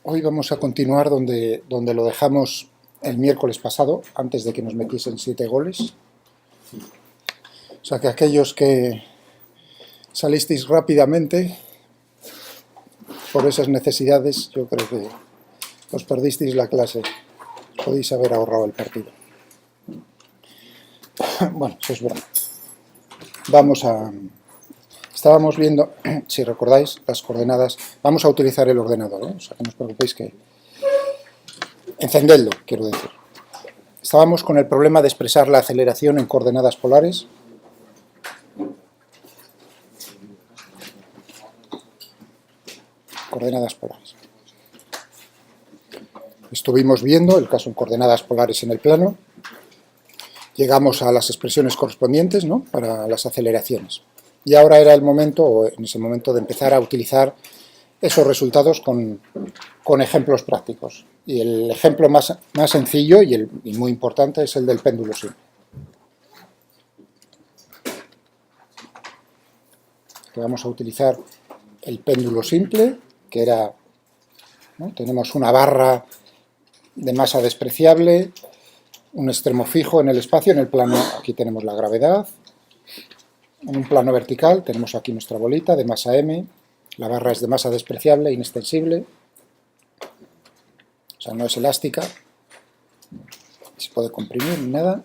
Hoy vamos a continuar donde lo dejamos el miércoles pasado, antes de que nos metiesen 7 goles. O sea que aquellos que salisteis rápidamente por esas necesidades, yo creo que os perdisteis la clase. Podéis haber ahorrado el partido. Bueno, eso es verdad. Estábamos viendo, si recordáis, las coordenadas. Vamos a utilizar el ordenador, ¿eh? O sea, que no os preocupéis que... Encendedlo, quiero decir. Estábamos con el problema de expresar la aceleración en coordenadas polares. Coordenadas polares. Estuvimos viendo el caso en coordenadas polares en el plano. Llegamos a las expresiones correspondientes, ¿no?, para las aceleraciones. Y ahora era el momento, o en ese momento, de empezar a utilizar esos resultados con ejemplos prácticos. Y el ejemplo más sencillo y muy importante es el del péndulo simple. Que vamos a utilizar el péndulo simple, que era, ¿no?, tenemos una barra de masa despreciable, un extremo fijo en el espacio, en el plano, aquí tenemos la gravedad. En un plano vertical tenemos aquí nuestra bolita de masa m, la barra es de masa despreciable, inextensible, o sea, no es elástica, se puede comprimir ni nada,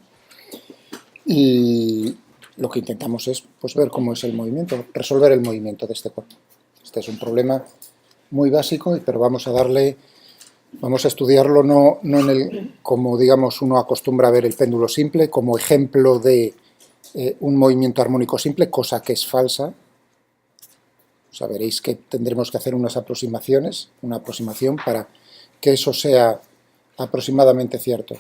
y lo que intentamos es, pues, ver cómo es el movimiento, resolver el movimiento de este cuerpo. Este es un problema muy básico, pero vamos a estudiarlo no como, digamos, uno acostumbra a ver el péndulo simple, como ejemplo de un movimiento armónico simple, cosa que es falsa. O sea, veréis que tendremos que hacer unas aproximaciones, una aproximación para que eso sea aproximadamente cierto.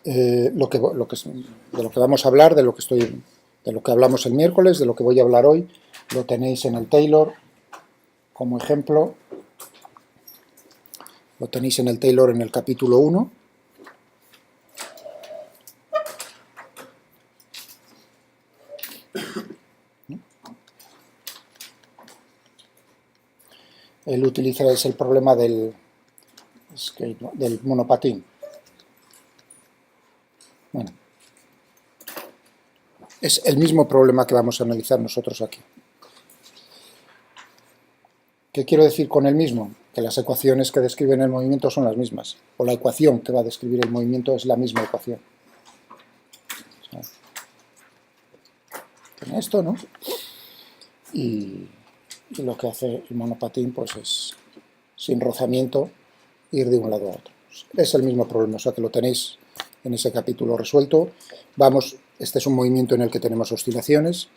De lo que vamos a hablar, de lo que hablamos el miércoles, de lo que voy a hablar hoy, lo tenéis en el Taylor como ejemplo. Lo tenéis en el Taylor en el capítulo 1. Él utiliza el problema del monopatín. Bueno, es el mismo problema que vamos a analizar nosotros aquí. ¿Qué quiero decir con el mismo? Que las ecuaciones que describen el movimiento son las mismas, o la ecuación que va a describir el movimiento es la misma ecuación. O sea, tiene esto, ¿no? Y lo que hace el monopatín, pues, es, sin rozamiento, ir de un lado a otro. Es el mismo problema, o sea que lo tenéis en ese capítulo resuelto. Este es un movimiento en el que tenemos oscilaciones.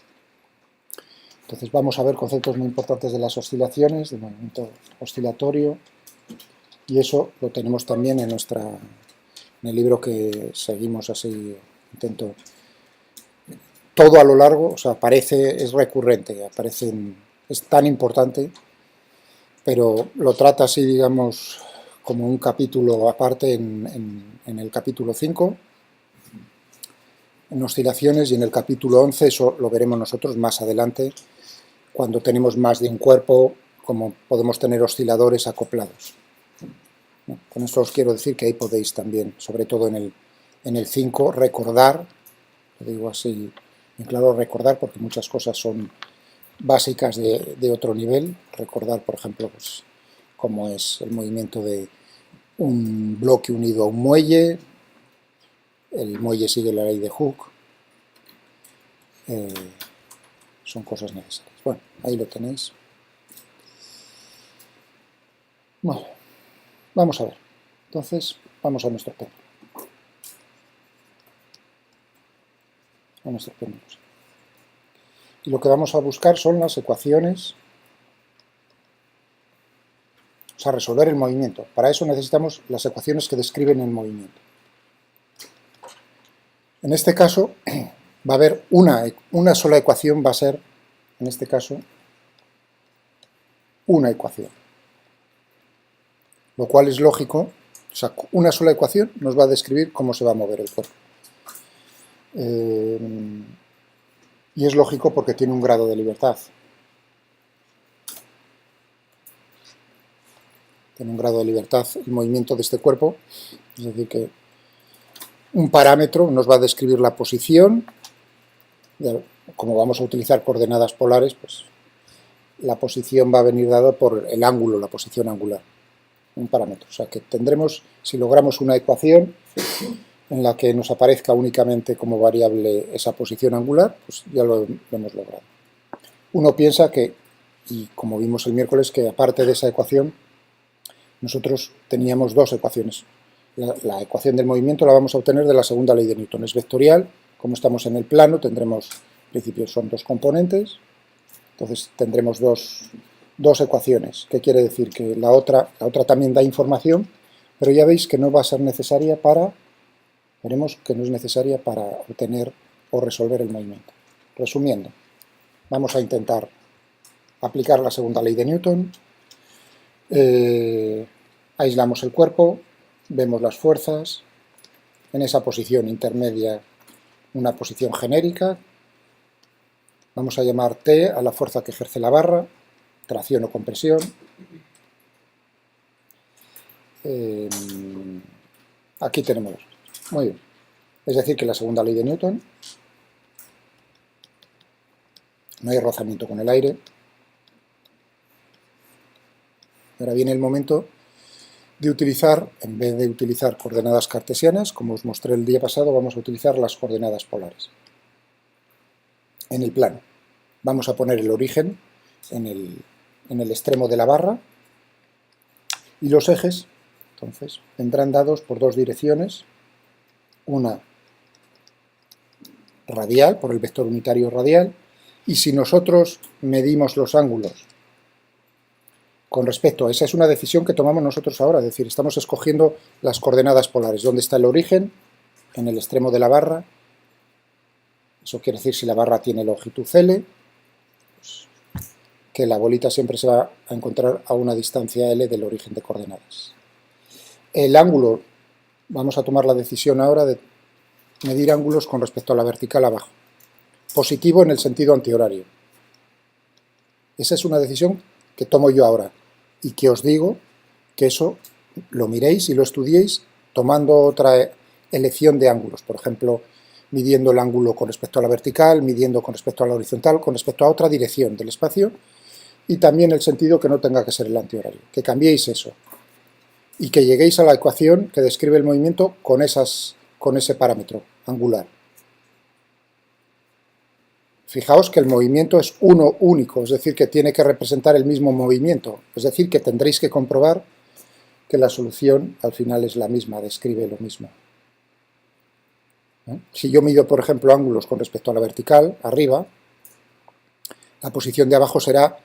Entonces vamos a ver conceptos muy importantes de las oscilaciones, del movimiento oscilatorio, y eso lo tenemos también en el libro que seguimos así, intento, todo a lo largo, o sea, es recurrente, es tan importante, pero lo trata así, digamos, como un capítulo aparte en el capítulo 5, en oscilaciones, y en el capítulo 11, eso lo veremos nosotros más adelante, cuando tenemos más de un cuerpo, como podemos tener osciladores acoplados. Con esto os quiero decir que ahí podéis también, sobre todo en el 5, recordar, lo digo así, en claro, recordar, porque muchas cosas son básicas de otro nivel. Recordar, por ejemplo, pues, cómo es el movimiento de un bloque unido a un muelle. El muelle sigue la ley de Hooke. Son cosas necesarias. Bueno, ahí lo tenéis. Bueno, vamos a ver. Entonces, vamos a nuestro péndulo. Y lo que vamos a buscar son las ecuaciones, o sea, resolver el movimiento. Para eso necesitamos las ecuaciones que describen el movimiento. En este caso, va a haber una sola ecuación, va a ser, en este caso, una ecuación. Lo cual es lógico, o sea, una sola ecuación nos va a describir cómo se va a mover el cuerpo. Y es lógico porque tiene un grado de libertad. en un grado de libertad el movimiento de este cuerpo, es decir que un parámetro nos va a describir la posición, como vamos a utilizar coordenadas polares, pues la posición va a venir dada por el ángulo, la posición angular, un parámetro. O sea que tendremos, si logramos una ecuación en la que nos aparezca únicamente como variable esa posición angular, pues ya lo hemos logrado. Uno piensa que, y como vimos el miércoles, que aparte de esa ecuación, nosotros teníamos dos ecuaciones. La ecuación del movimiento la vamos a obtener de la segunda ley de Newton. Es vectorial, como estamos en el plano, tendremos, en principio son dos componentes, entonces tendremos dos ecuaciones. ¿Qué quiere decir? Que la otra también da información, pero ya veis que no va a ser necesaria veremos que no es necesaria para obtener o resolver el movimiento. Resumiendo, vamos a intentar aplicar la segunda ley de Newton, aislamos el cuerpo, vemos las fuerzas, en esa posición intermedia una posición genérica, vamos a llamar T a la fuerza que ejerce la barra, tracción o compresión. Aquí tenemos, muy bien, es decir que la segunda ley de Newton, no hay rozamiento con el aire. Ahora viene el momento de utilizar, en vez de utilizar coordenadas cartesianas, como os mostré el día pasado, vamos a utilizar las coordenadas polares. En el plano, vamos a poner el origen en el extremo de la barra y los ejes, entonces, vendrán dados por dos direcciones, una radial, por el vector unitario radial, y si nosotros medimos los ángulos con respecto a esa, es una decisión que tomamos nosotros ahora, es decir, estamos escogiendo las coordenadas polares, dónde está el origen, en el extremo de la barra, eso quiere decir si la barra tiene longitud L, pues, que la bolita siempre se va a encontrar a una distancia L del origen de coordenadas. El ángulo, vamos a tomar la decisión ahora de medir ángulos con respecto a la vertical abajo, positivo en el sentido antihorario. Esa es una decisión que tomo yo ahora y que os digo que eso lo miréis y lo estudiéis tomando otra elección de ángulos, por ejemplo, midiendo el ángulo con respecto a la vertical, midiendo con respecto a la horizontal, con respecto a otra dirección del espacio y también el sentido que no tenga que ser el antihorario, que cambiéis eso y que lleguéis a la ecuación que describe el movimiento con ese parámetro angular. Fijaos que el movimiento es uno único, es decir, que tiene que representar el mismo movimiento, es decir, que tendréis que comprobar que la solución al final es la misma, describe lo mismo. Si yo mido, por ejemplo, ángulos con respecto a la vertical, arriba, la posición de abajo será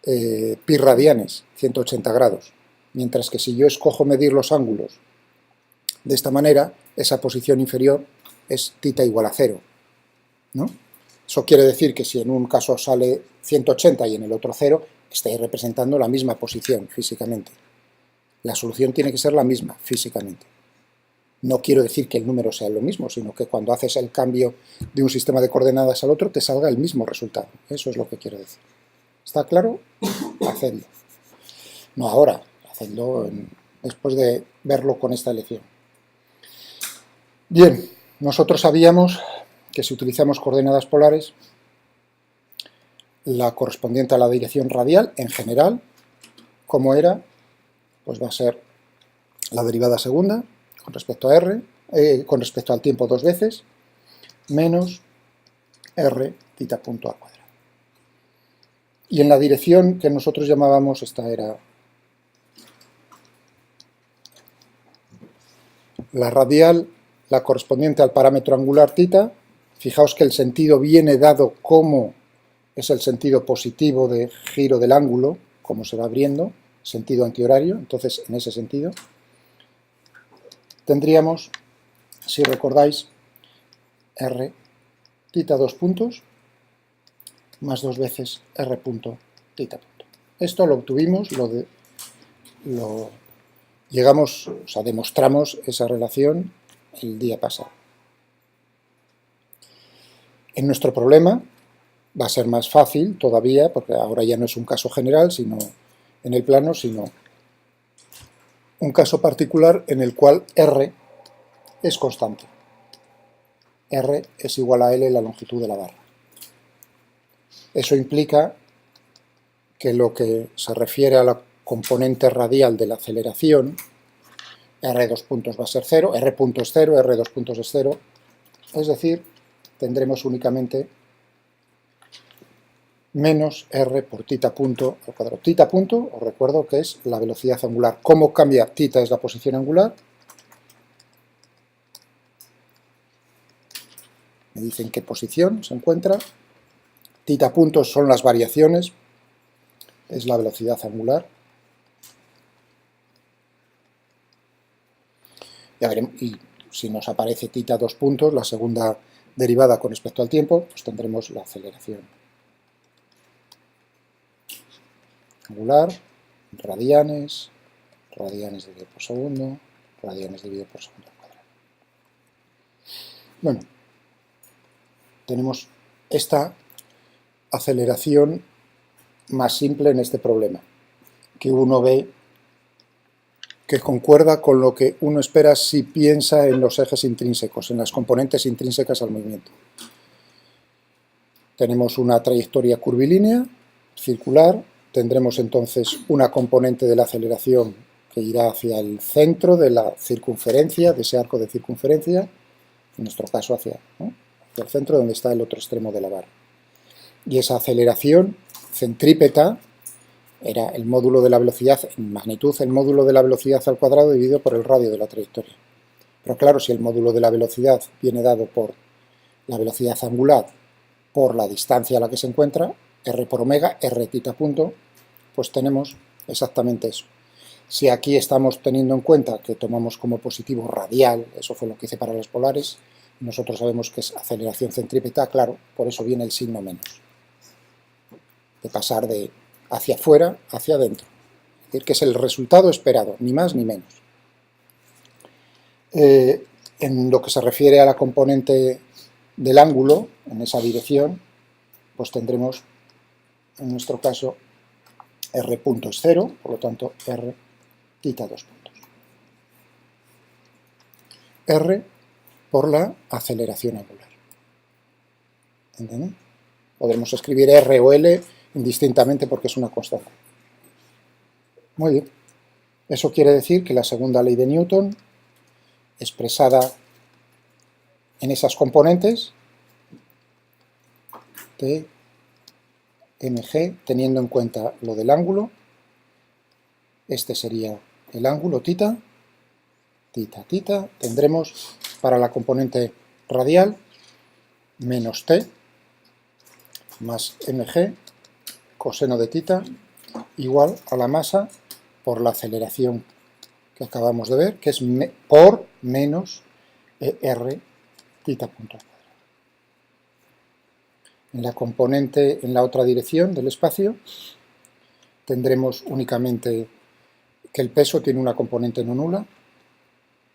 pi radianes, 180 grados, mientras que si yo escojo medir los ángulos de esta manera, esa posición inferior es θ igual a 0, ¿no? Eso quiere decir que si en un caso sale 180 y en el otro 0, estáis representando la misma posición físicamente. La solución tiene que ser la misma físicamente. No quiero decir que el número sea lo mismo, sino que cuando haces el cambio de un sistema de coordenadas al otro, te salga el mismo resultado. Eso es lo que quiero decir. ¿Está claro? Hacedlo. No ahora, hacedlo después de verlo con esta lección. Bien, nosotros sabíamos que si utilizamos coordenadas polares, la correspondiente a la dirección radial, en general, como era, pues va a ser la derivada segunda, con respecto a r, con respecto al tiempo dos veces, menos r θ punto a cuadrado. Y en la dirección que nosotros llamábamos, esta era la radial, la correspondiente al parámetro angular θ. Fijaos que el sentido viene dado como es el sentido positivo de giro del ángulo, como se va abriendo, sentido antihorario. Entonces, en ese sentido, tendríamos, si recordáis, r θ dos puntos más dos veces r punto θ punto. Esto lo obtuvimos, llegamos, o sea, demostramos esa relación el día pasado. En nuestro problema va a ser más fácil todavía, porque ahora ya no es un caso general, sino en el plano, sino un caso particular en el cual R es constante. R es igual a L la longitud de la barra. Eso implica que lo que se refiere a la componente radial de la aceleración, R dos puntos va a ser 0, R punto es 0, R dos puntos es 0, es decir, tendremos únicamente menos R por tita punto al cuadrado. Tita punto, os recuerdo que es la velocidad angular. ¿Cómo cambia? Tita es la posición angular. Me dicen qué posición se encuentra. Tita puntos son las variaciones, es la velocidad angular. Ya veremos, y si nos aparece tita dos puntos, la segunda derivada con respecto al tiempo, pues tendremos la aceleración angular, radianes, radianes dividido por segundo, radianes dividido por segundo al cuadrado. Bueno, tenemos esta aceleración más simple en este problema, que uno ve que concuerda con lo que uno espera si piensa en los ejes intrínsecos, en las componentes intrínsecas al movimiento. Tenemos una trayectoria curvilínea, circular, tendremos entonces una componente de la aceleración que irá hacia el centro de la circunferencia, de ese arco de circunferencia, en nuestro caso hacia el centro donde está el otro extremo de la barra. Y esa aceleración centrípeta era el módulo de la velocidad, en magnitud, el módulo de la velocidad al cuadrado dividido por el radio de la trayectoria. Pero claro, si el módulo de la velocidad viene dado por la velocidad angular por la distancia a la que se encuentra, r por omega, r tita punto, pues tenemos exactamente eso. Si aquí estamos teniendo en cuenta que tomamos como positivo radial, eso fue lo que hice para las polares, nosotros sabemos que es aceleración centrípeta, claro, por eso viene el signo menos. De pasar de hacia afuera hacia adentro. Es decir, que es el resultado esperado, ni más ni menos. En lo que se refiere a la componente del ángulo, en esa dirección, pues tendremos, en nuestro caso, R punto es 0, por lo tanto, R tita 2 puntos. R por la aceleración angular. ¿Entienden? Podremos escribir R o L indistintamente porque es una constante. Muy bien. Eso quiere decir que la segunda ley de Newton, expresada en esas componentes, T, mg, teniendo en cuenta lo del ángulo, este sería el ángulo tita, tita, tita, tendremos para la componente radial menos t más mg coseno de tita igual a la masa por la aceleración que acabamos de ver, que es por menos r tita punto. En la componente, en la otra dirección del espacio, tendremos únicamente que el peso tiene una componente no nula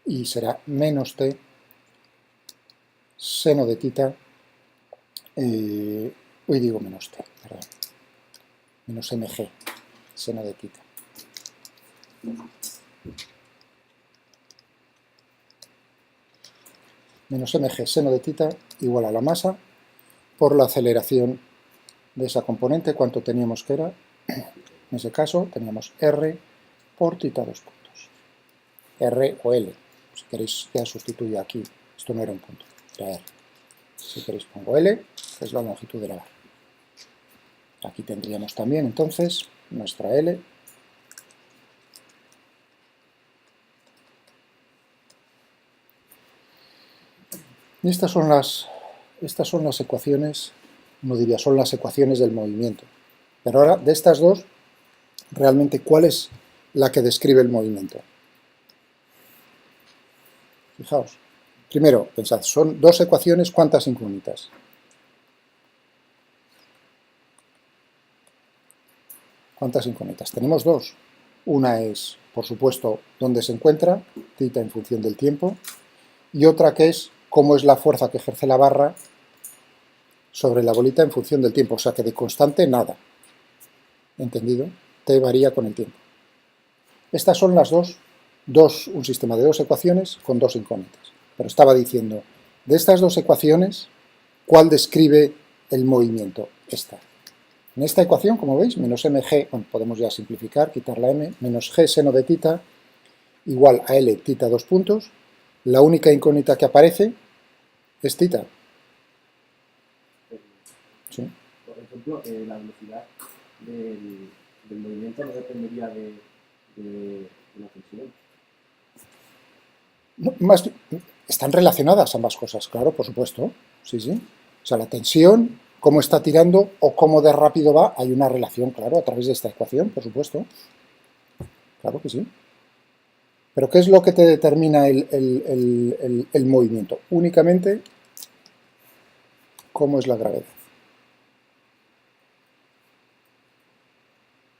y será menos t seno de tita, hoy digo menos t, perdón, menos mg seno de tita. Menos mg seno de tita igual a la masa por la aceleración de esa componente. ¿Cuánto teníamos que era? En ese caso teníamos R por tita 2 puntos. R o L. Si queréis ya sustituyo aquí. Esto no era un punto, era R. Si queréis pongo L, que es la longitud de la barra. Aquí tendríamos también entonces nuestra L. Y estas son las ecuaciones, uno diría, son las ecuaciones del movimiento. Pero ahora, de estas dos, realmente, ¿cuál es la que describe el movimiento? Fijaos. Primero, pensad, son dos ecuaciones, ¿cuántas incógnitas? ¿Cuántas incógnitas? Tenemos dos. Una es, por supuesto, dónde se encuentra, tita en función del tiempo, y otra que es cómo es la fuerza que ejerce la barra sobre la bolita en función del tiempo, o sea que de constante nada. ¿Entendido? T varía con el tiempo. Estas son las dos un sistema de dos ecuaciones con dos incógnitas. Pero estaba diciendo, de estas dos ecuaciones, ¿cuál describe el movimiento? Esta. En esta ecuación, como veis, menos mg, bueno, podemos ya simplificar, quitar la m, menos g seno de tita igual a L tita dos puntos. La única incógnita que aparece es tita. Sí. Por ejemplo, la velocidad del movimiento no dependería de la tensión. No, están relacionadas ambas cosas, claro, por supuesto. Sí, sí. O sea, la tensión, cómo está tirando o cómo de rápido va, hay una relación, claro, a través de esta ecuación, por supuesto. Claro que sí. Pero ¿qué es lo que te determina el movimiento? Únicamente cómo es la gravedad.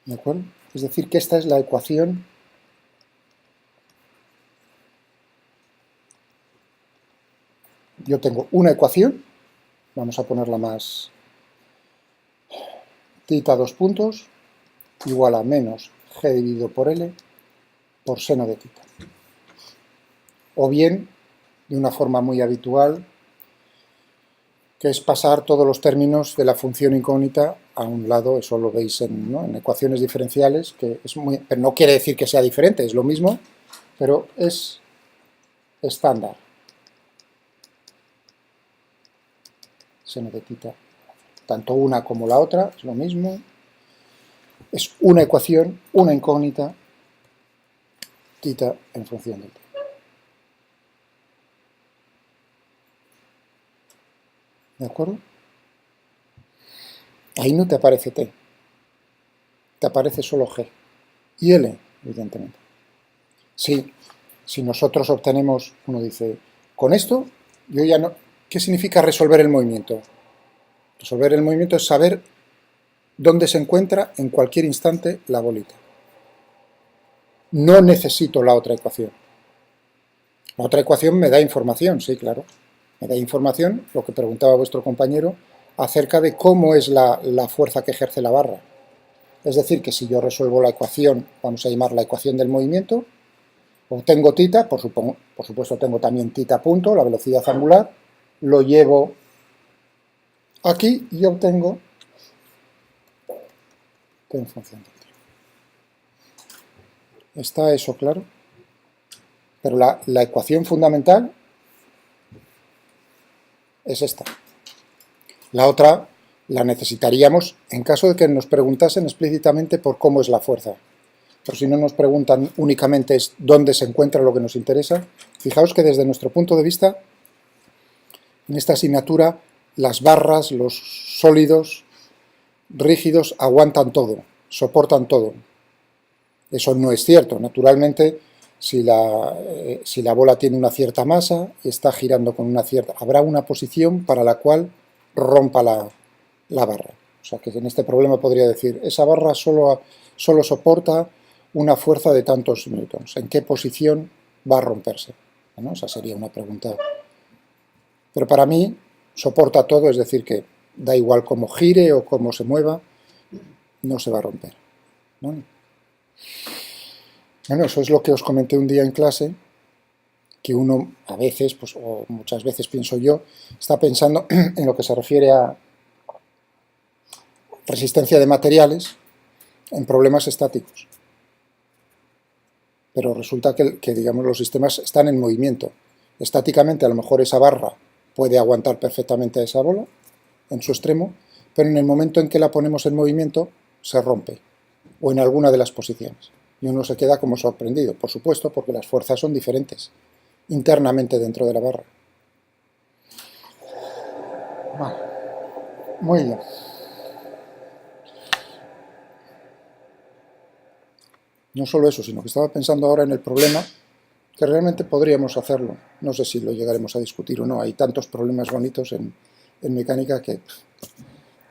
¿De acuerdo? Es decir, que esta es la ecuación yo tengo una ecuación, vamos a ponerla más, tita dos puntos igual a menos g dividido por L por seno de tita. O bien, de una forma muy habitual, que es pasar todos los términos de la función incógnita a un lado, eso lo veis en ecuaciones diferenciales, que es pero no quiere decir que sea diferente, es lo mismo, pero es estándar. Seno de tita, tanto una como la otra, es lo mismo, es una ecuación, una incógnita, tita en función del t. ¿De acuerdo? Ahí no te aparece t, te aparece solo g y L, evidentemente. Si nosotros obtenemos, uno dice, con esto, yo ya no... ¿Qué significa resolver el movimiento? Resolver el movimiento es saber dónde se encuentra en cualquier instante la bolita. No necesito la otra ecuación. La otra ecuación me da información, sí, claro. Me da información, lo que preguntaba vuestro compañero, acerca de cómo es la fuerza que ejerce la barra. Es decir, que si yo resuelvo la ecuación, vamos a llamar la ecuación del movimiento, obtengo tita, por supuesto tengo también tita punto, la velocidad angular, lo llevo aquí y obtengo t en función del tiempo. ¿Está eso claro? Pero la ecuación fundamental es esta. La otra la necesitaríamos en caso de que nos preguntasen explícitamente por cómo es la fuerza. Pero si no nos preguntan únicamente es dónde se encuentra lo que nos interesa, fijaos que desde nuestro punto de vista, en esta asignatura, las barras, los sólidos, rígidos, aguantan todo, soportan todo. Eso no es cierto. Naturalmente, si la bola tiene una cierta masa y está girando con una cierta... habrá una posición para la cual rompa la barra. O sea, que en este problema podría decir, esa barra solo soporta una fuerza de tantos newtons. ¿En qué posición va a romperse? Bueno, esa sería una pregunta. Pero para mí, soporta todo, es decir, que da igual cómo gire o cómo se mueva, no se va a romper, ¿no? Bueno, eso es lo que os comenté un día en clase, que uno a veces, pues, o muchas veces pienso yo, está pensando en lo que se refiere a resistencia de materiales en problemas estáticos. Pero resulta que digamos, los sistemas están en movimiento. Estáticamente, a lo mejor esa barra puede aguantar perfectamente a esa bola en su extremo, pero en el momento en que la ponemos en movimiento, se rompe, o en alguna de las posiciones. Y uno se queda como sorprendido, por supuesto, porque las fuerzas son diferentes internamente dentro de la barra. Vale, muy bien. No solo eso, sino que estaba pensando ahora en el problema que realmente podríamos hacerlo. No sé si lo llegaremos a discutir o no. Hay tantos problemas bonitos en mecánica que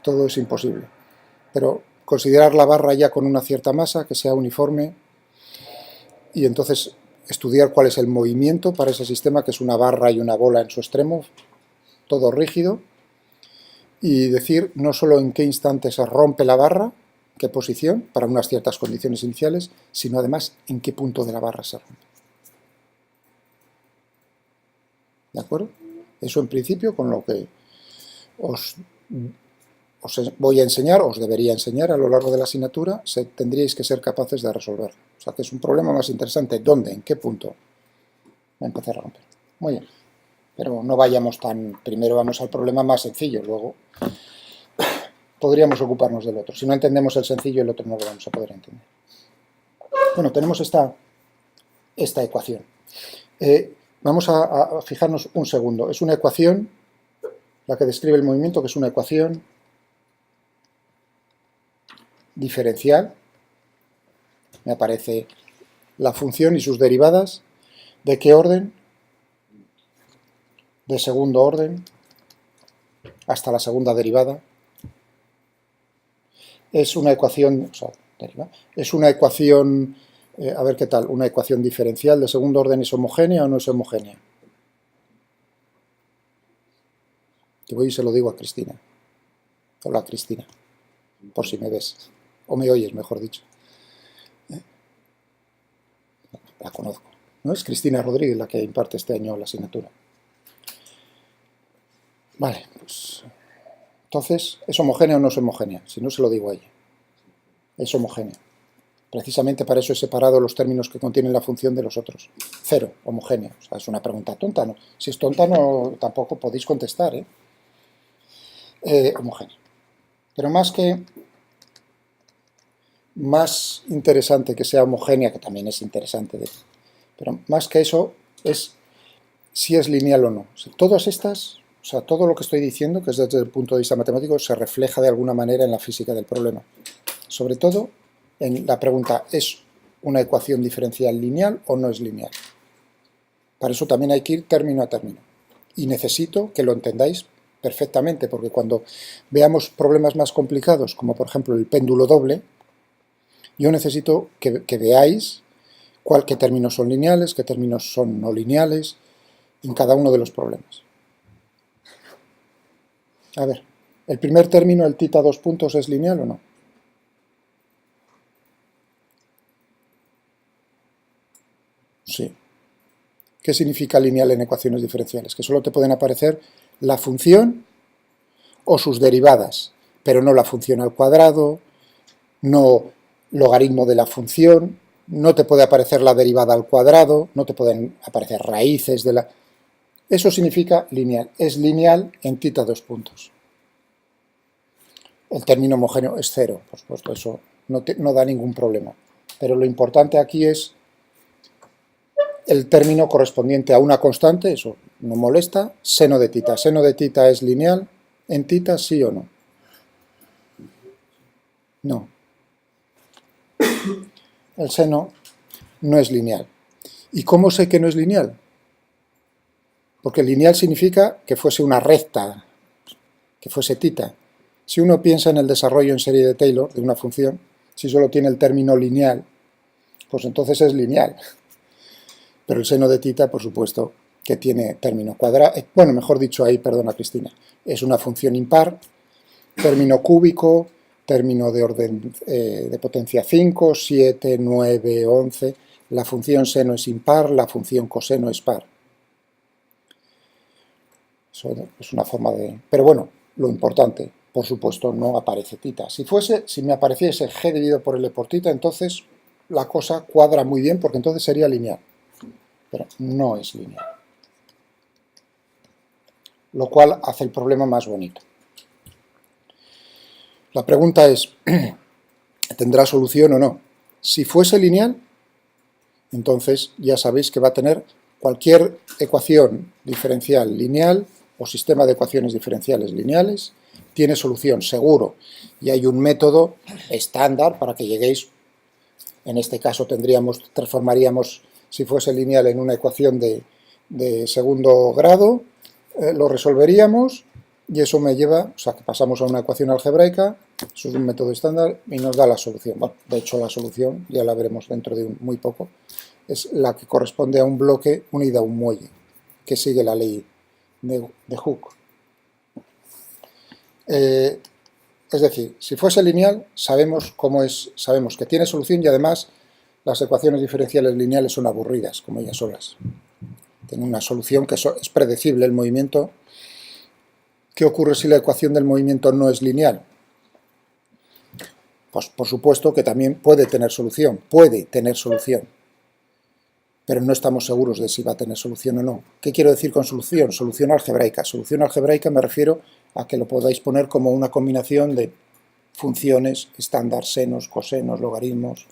todo es imposible. Pero considerar la barra ya con una cierta masa, que sea uniforme, y entonces estudiar cuál es el movimiento para ese sistema, que es una barra y una bola en su extremo, todo rígido, y decir no solo en qué instante se rompe la barra, qué posición, para unas ciertas condiciones iniciales, sino además en qué punto de la barra se rompe. ¿De acuerdo? Eso en principio con lo que os voy a enseñar, os debería enseñar a lo largo de la asignatura, tendríais que ser capaces de resolverlo. O sea que es un problema más interesante. ¿Dónde? ¿En qué punto? Va a empezar a romper. Muy bien. Pero no vayamos tan... Primero vamos al problema más sencillo, luego podríamos ocuparnos del otro. Si no entendemos el sencillo, el otro no lo vamos a poder entender. Bueno, tenemos esta ecuación. Vamos a fijarnos un segundo. Es una ecuación, la que describe el movimiento, que es una ecuación diferencial. Me aparece la función y sus derivadas. ¿De qué orden? De segundo orden hasta la segunda derivada. Es una ecuación, es una ecuación, a ver qué tal, una ecuación diferencial de segundo orden. ¿Es homogénea o no es homogénea? Que voy y se lo digo a Cristina. Hola, Cristina, por si me ves, o me oyes, mejor dicho. La conozco, ¿no? Es Cristina Rodríguez la que imparte este año la asignatura. Vale, pues... Entonces, ¿es homogénea o no es homogénea? Si no, se lo digo a ella. Es homogénea. Precisamente para eso he separado los términos que contienen la función de los otros. Cero, homogénea. O sea, es una pregunta tonta, ¿no? Si es tonta, no, tampoco podéis contestar, homogénea. Pero más interesante que sea homogénea, que también es interesante, pero más que eso es si es lineal o no. O sea, todas estas... O sea, todo lo que estoy diciendo, que es desde el punto de vista matemático, se refleja de alguna manera en la física del problema. Sobre todo en la pregunta, ¿es una ecuación diferencial lineal o no es lineal? Para eso también hay que ir término a término. Y necesito que lo entendáis perfectamente, porque cuando veamos problemas más complicados, como por ejemplo el péndulo doble, yo necesito que veáis qué términos son lineales, qué términos son no lineales, en cada uno de los problemas. A ver, el primer término, el θ 2 puntos, ¿es lineal o no? Sí. ¿Qué significa lineal en ecuaciones diferenciales? Que solo te pueden aparecer la función o sus derivadas, pero no la función al cuadrado, no logaritmo de la función, no te puede aparecer la derivada al cuadrado, no te pueden aparecer raíces de la... Eso significa lineal. Es lineal en θ 2 puntos. El término homogéneo es cero, por supuesto, eso no da ningún problema. Pero lo importante aquí es el término correspondiente a una constante, eso no molesta, seno de θ. ¿Seno de θ es lineal en θ, sí o no? No. El seno no es lineal. ¿Y cómo sé que no es lineal? Porque lineal significa que fuese una recta, que fuese θ. Si uno piensa en el desarrollo en serie de Taylor de una función, si solo tiene el término lineal, pues entonces es lineal. Pero el seno de θ, por supuesto, que tiene término cuadrado, bueno, mejor dicho ahí, perdona Cristina, es una función impar, término cúbico, término de orden de potencia 5, 7, 9, 11, la función seno es impar, la función coseno es par. Eso es una forma de... Pero bueno, lo importante, por supuesto, no aparece θ. Si me apareciese g dividido por L por θ, entonces la cosa cuadra muy bien, porque entonces sería lineal. Pero no es lineal. Lo cual hace el problema más bonito. La pregunta es, ¿tendrá solución o no? Si fuese lineal, entonces ya sabéis que va a tener cualquier ecuación diferencial lineal o sistema de ecuaciones diferenciales lineales, tiene solución, seguro. Y hay un método estándar para que lleguéis, en este caso transformaríamos, si fuese lineal, en una ecuación de segundo grado, lo resolveríamos y eso me lleva, o sea, que pasamos a una ecuación algebraica, eso es un método estándar y nos da la solución. Bueno, de hecho la solución, ya la veremos dentro de muy poco, es la que corresponde a un bloque unido a un muelle, que sigue la ley de Hooke. Es decir, si fuese lineal, sabemos cómo es, sabemos que tiene solución y además las ecuaciones diferenciales lineales son aburridas, como ellas solas. Tiene una solución que es predecible el movimiento. ¿Qué ocurre si la ecuación del movimiento no es lineal? Pues por supuesto que también puede tener solución, pero no estamos seguros de si va a tener solución o no. ¿Qué quiero decir con solución? Solución algebraica. Solución algebraica me refiero a que lo podáis poner como una combinación de funciones estándar, senos, cosenos, logaritmos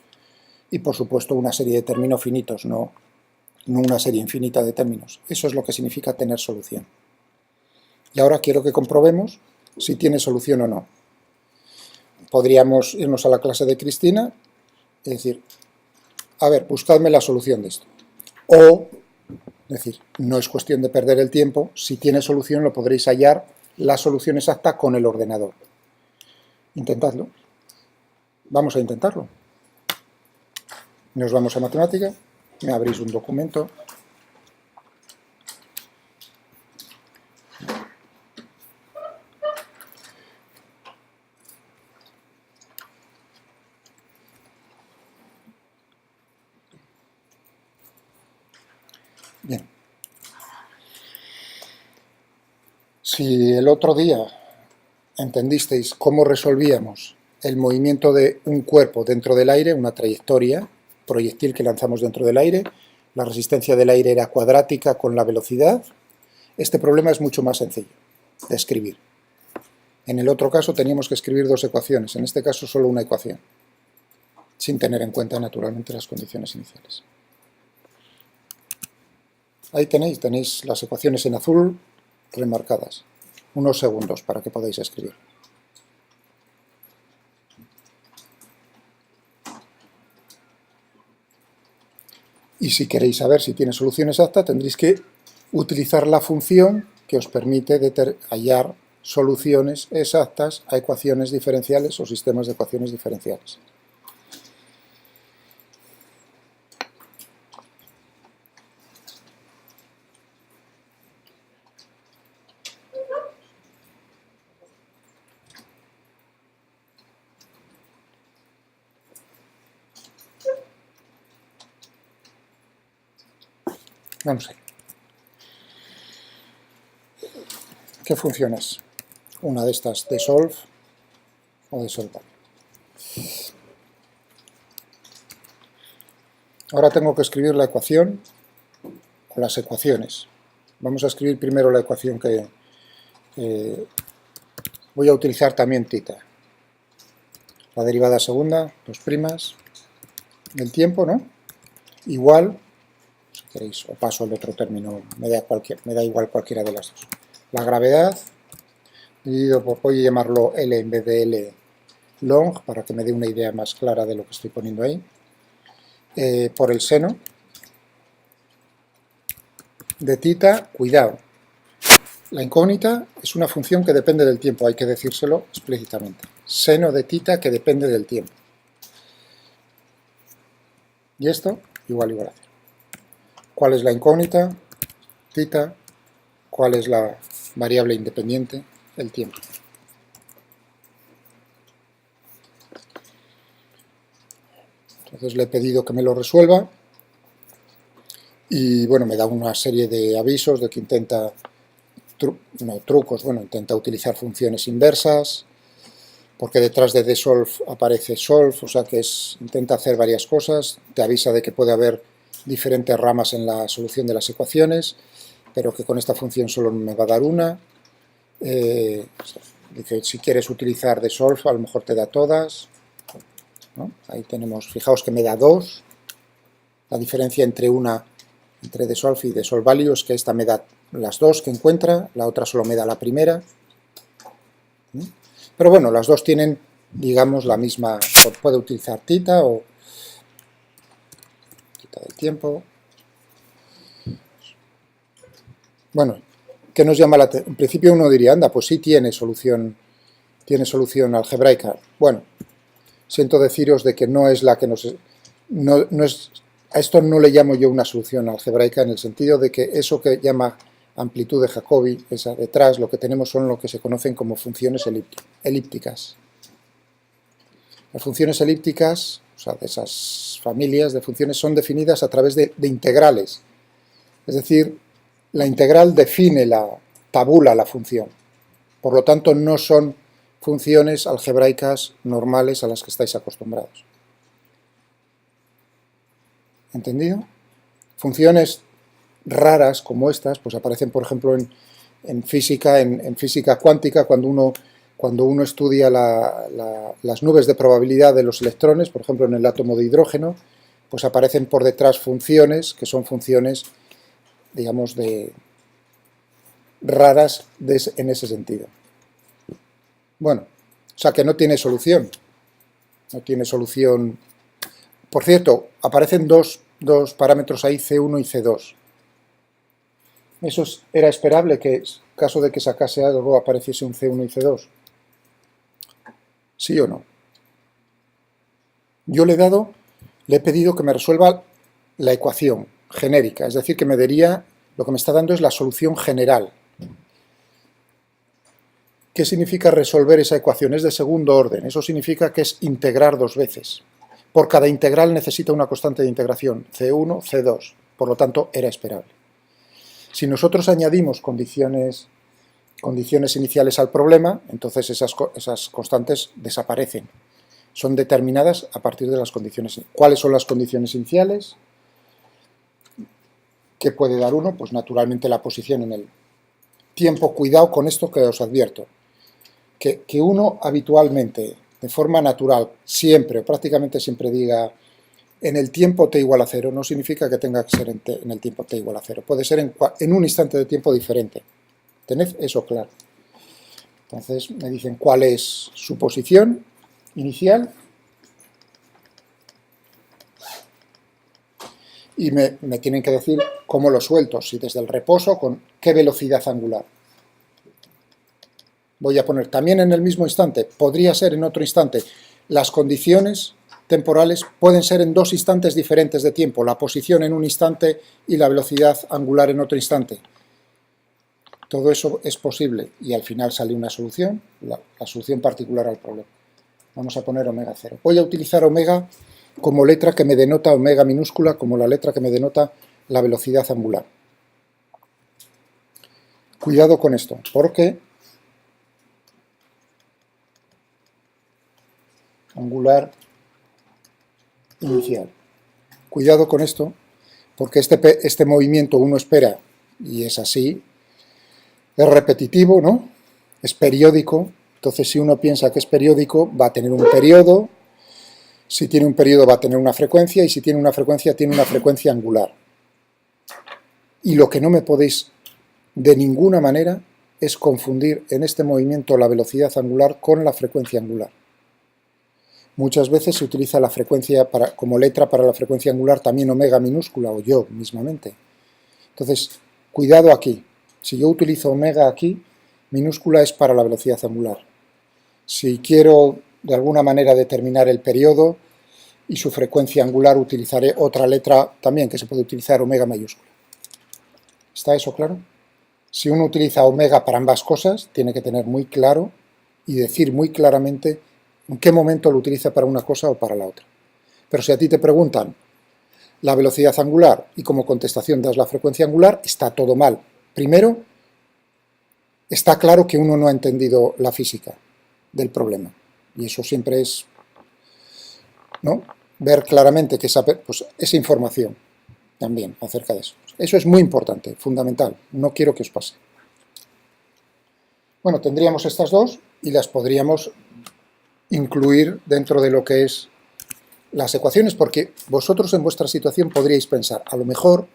y por supuesto una serie de términos finitos, no una serie infinita de términos. Eso es lo que significa tener solución. Y ahora quiero que comprobemos si tiene solución o no. Podríamos irnos a la clase de Cristina y decir, a ver, buscadme la solución de esto. O, decir, no es cuestión de perder el tiempo, si tiene solución lo podréis hallar la solución exacta con el ordenador. Intentadlo. Vamos a intentarlo. Nos vamos a matemática, me abrís un documento. Bien. Si el otro día entendisteis cómo resolvíamos el movimiento de un cuerpo dentro del aire, una trayectoria, proyectil que lanzamos dentro del aire, la resistencia del aire era cuadrática con la velocidad, este problema es mucho más sencillo de escribir. En el otro caso teníamos que escribir dos ecuaciones, en este caso solo una ecuación, sin tener en cuenta naturalmente las condiciones iniciales. Ahí tenéis las ecuaciones en azul remarcadas. Unos segundos para que podáis escribir. Y si queréis saber si tiene solución exacta, tendréis que utilizar la función que os permite hallar soluciones exactas a ecuaciones diferenciales o sistemas de ecuaciones diferenciales. Vamos a ir. ¿Qué función es? Una de estas de solve o de solve. Ahora tengo que escribir la ecuación o las ecuaciones. Vamos a escribir primero la ecuación que voy a utilizar también θ. La derivada segunda, 2' del tiempo, ¿no? Igual, si queréis, o paso al otro término, me da igual cualquiera de las dos. La gravedad, dividido por, voy a llamarlo L en vez de L long, para que me dé una idea más clara de lo que estoy poniendo ahí, por el seno de θ, cuidado. La incógnita es una función que depende del tiempo, hay que decírselo explícitamente. Seno de θ que depende del tiempo. Y esto, igual a 0. ¿Cuál es la incógnita? θ. ¿Cuál es la variable independiente? El tiempo. Entonces le he pedido que me lo resuelva y bueno, me da una serie de avisos de que intenta, intenta utilizar funciones inversas, porque detrás de dsolve aparece solve, o sea que intenta hacer varias cosas, te avisa de que puede haber diferentes ramas en la solución de las ecuaciones, pero que con esta función solo me va a dar una. Dice, si quieres utilizar dsolve, a lo mejor te da todas, ¿no? Ahí tenemos, fijaos que me da 2, la diferencia entre dsolve y dsolve value es que esta me da las dos que encuentra, la otra solo me da la primera. Pero bueno, las dos tienen, digamos, la misma, puede utilizar θ o θ del tiempo. Bueno, ¿qué nos llama la atención? En principio uno diría, anda, pues sí tiene solución algebraica. Bueno, siento deciros de que no es la que a esto no le llamo yo una solución algebraica en el sentido de que eso que llama amplitud de Jacobi, esa detrás, lo que tenemos son lo que se conocen como funciones elípticas. Las funciones elípticas, o sea, de esas familias de funciones, son definidas a través de integrales. Es decir, La integral define tabula la función. Por lo tanto, no son funciones algebraicas normales a las que estáis acostumbrados. ¿Entendido? Funciones raras como estas, pues aparecen, por ejemplo, en física, en física cuántica, cuando uno estudia las nubes de probabilidad de los electrones, por ejemplo, en el átomo de hidrógeno, pues aparecen por detrás funciones que son funciones, digamos, raras en ese sentido. Bueno, o sea que no tiene solución. No tiene solución. Por cierto, aparecen dos parámetros ahí, C1 y C2. ¿Eso era esperable que, en caso de que sacase algo, apareciese un C1 y C2? ¿Sí o no? Yo le he pedido que me resuelva la ecuación genérica, es decir, que me daría, lo que me está dando es la solución general. ¿Qué significa resolver esa ecuación? Es de segundo orden, eso significa que es integrar dos veces. Por cada integral necesita una constante de integración, C1, C2, por lo tanto era esperable. Si nosotros añadimos condiciones iniciales al problema, entonces esas constantes desaparecen. Son determinadas a partir de las condiciones. ¿Cuáles son las condiciones iniciales? ¿Qué puede dar uno? Pues naturalmente la posición en el tiempo. Cuidado con esto que os advierto. Que uno habitualmente, de forma natural, siempre o prácticamente siempre diga en el tiempo t igual a 0, no significa que tenga que ser en el tiempo t igual a 0. Puede ser en un instante de tiempo diferente. Tened eso claro. Entonces me dicen cuál es su posición inicial y me tienen que decir cómo lo suelto, si desde el reposo, con qué velocidad angular. Voy a poner también en el mismo instante, podría ser en otro instante. Las condiciones temporales pueden ser en dos instantes diferentes de tiempo, la posición en un instante y la velocidad angular en otro instante. Todo eso es posible y al final sale una solución, la solución particular al problema. Vamos a poner omega 0. Voy a utilizar omega como letra que me denota, omega minúscula, como la letra que me denota la velocidad angular. Cuidado con esto, porque angular inicial. Cuidado con esto, porque este movimiento uno espera, y es así, es repetitivo, ¿no? Es periódico. Entonces, si uno piensa que es periódico, va a tener un periodo. Si tiene un periodo, va a tener una frecuencia. Y si tiene una frecuencia angular. Y lo que no me podéis de ninguna manera es confundir en este movimiento la velocidad angular con la frecuencia angular. Muchas veces se utiliza la frecuencia como letra para la frecuencia angular también omega minúscula o yo mismamente. Entonces, cuidado aquí. Si yo utilizo omega aquí, minúscula es para la velocidad angular. Si quiero de alguna manera determinar el periodo y su frecuencia angular, utilizaré otra letra también que se puede utilizar omega mayúscula. ¿Está eso claro? Si uno utiliza omega para ambas cosas, tiene que tener muy claro y decir muy claramente en qué momento lo utiliza para una cosa o para la otra. Pero si a ti te preguntan la velocidad angular y como contestación das la frecuencia angular, está todo mal. Primero, está claro que uno no ha entendido la física del problema. Y eso siempre es, ¿no?, ver claramente que esa información también acerca de eso. Eso es muy importante, fundamental. No quiero que os pase. Bueno, tendríamos estas dos y las podríamos incluir dentro de lo que es las ecuaciones, porque vosotros en vuestra situación podríais pensar, a lo mejor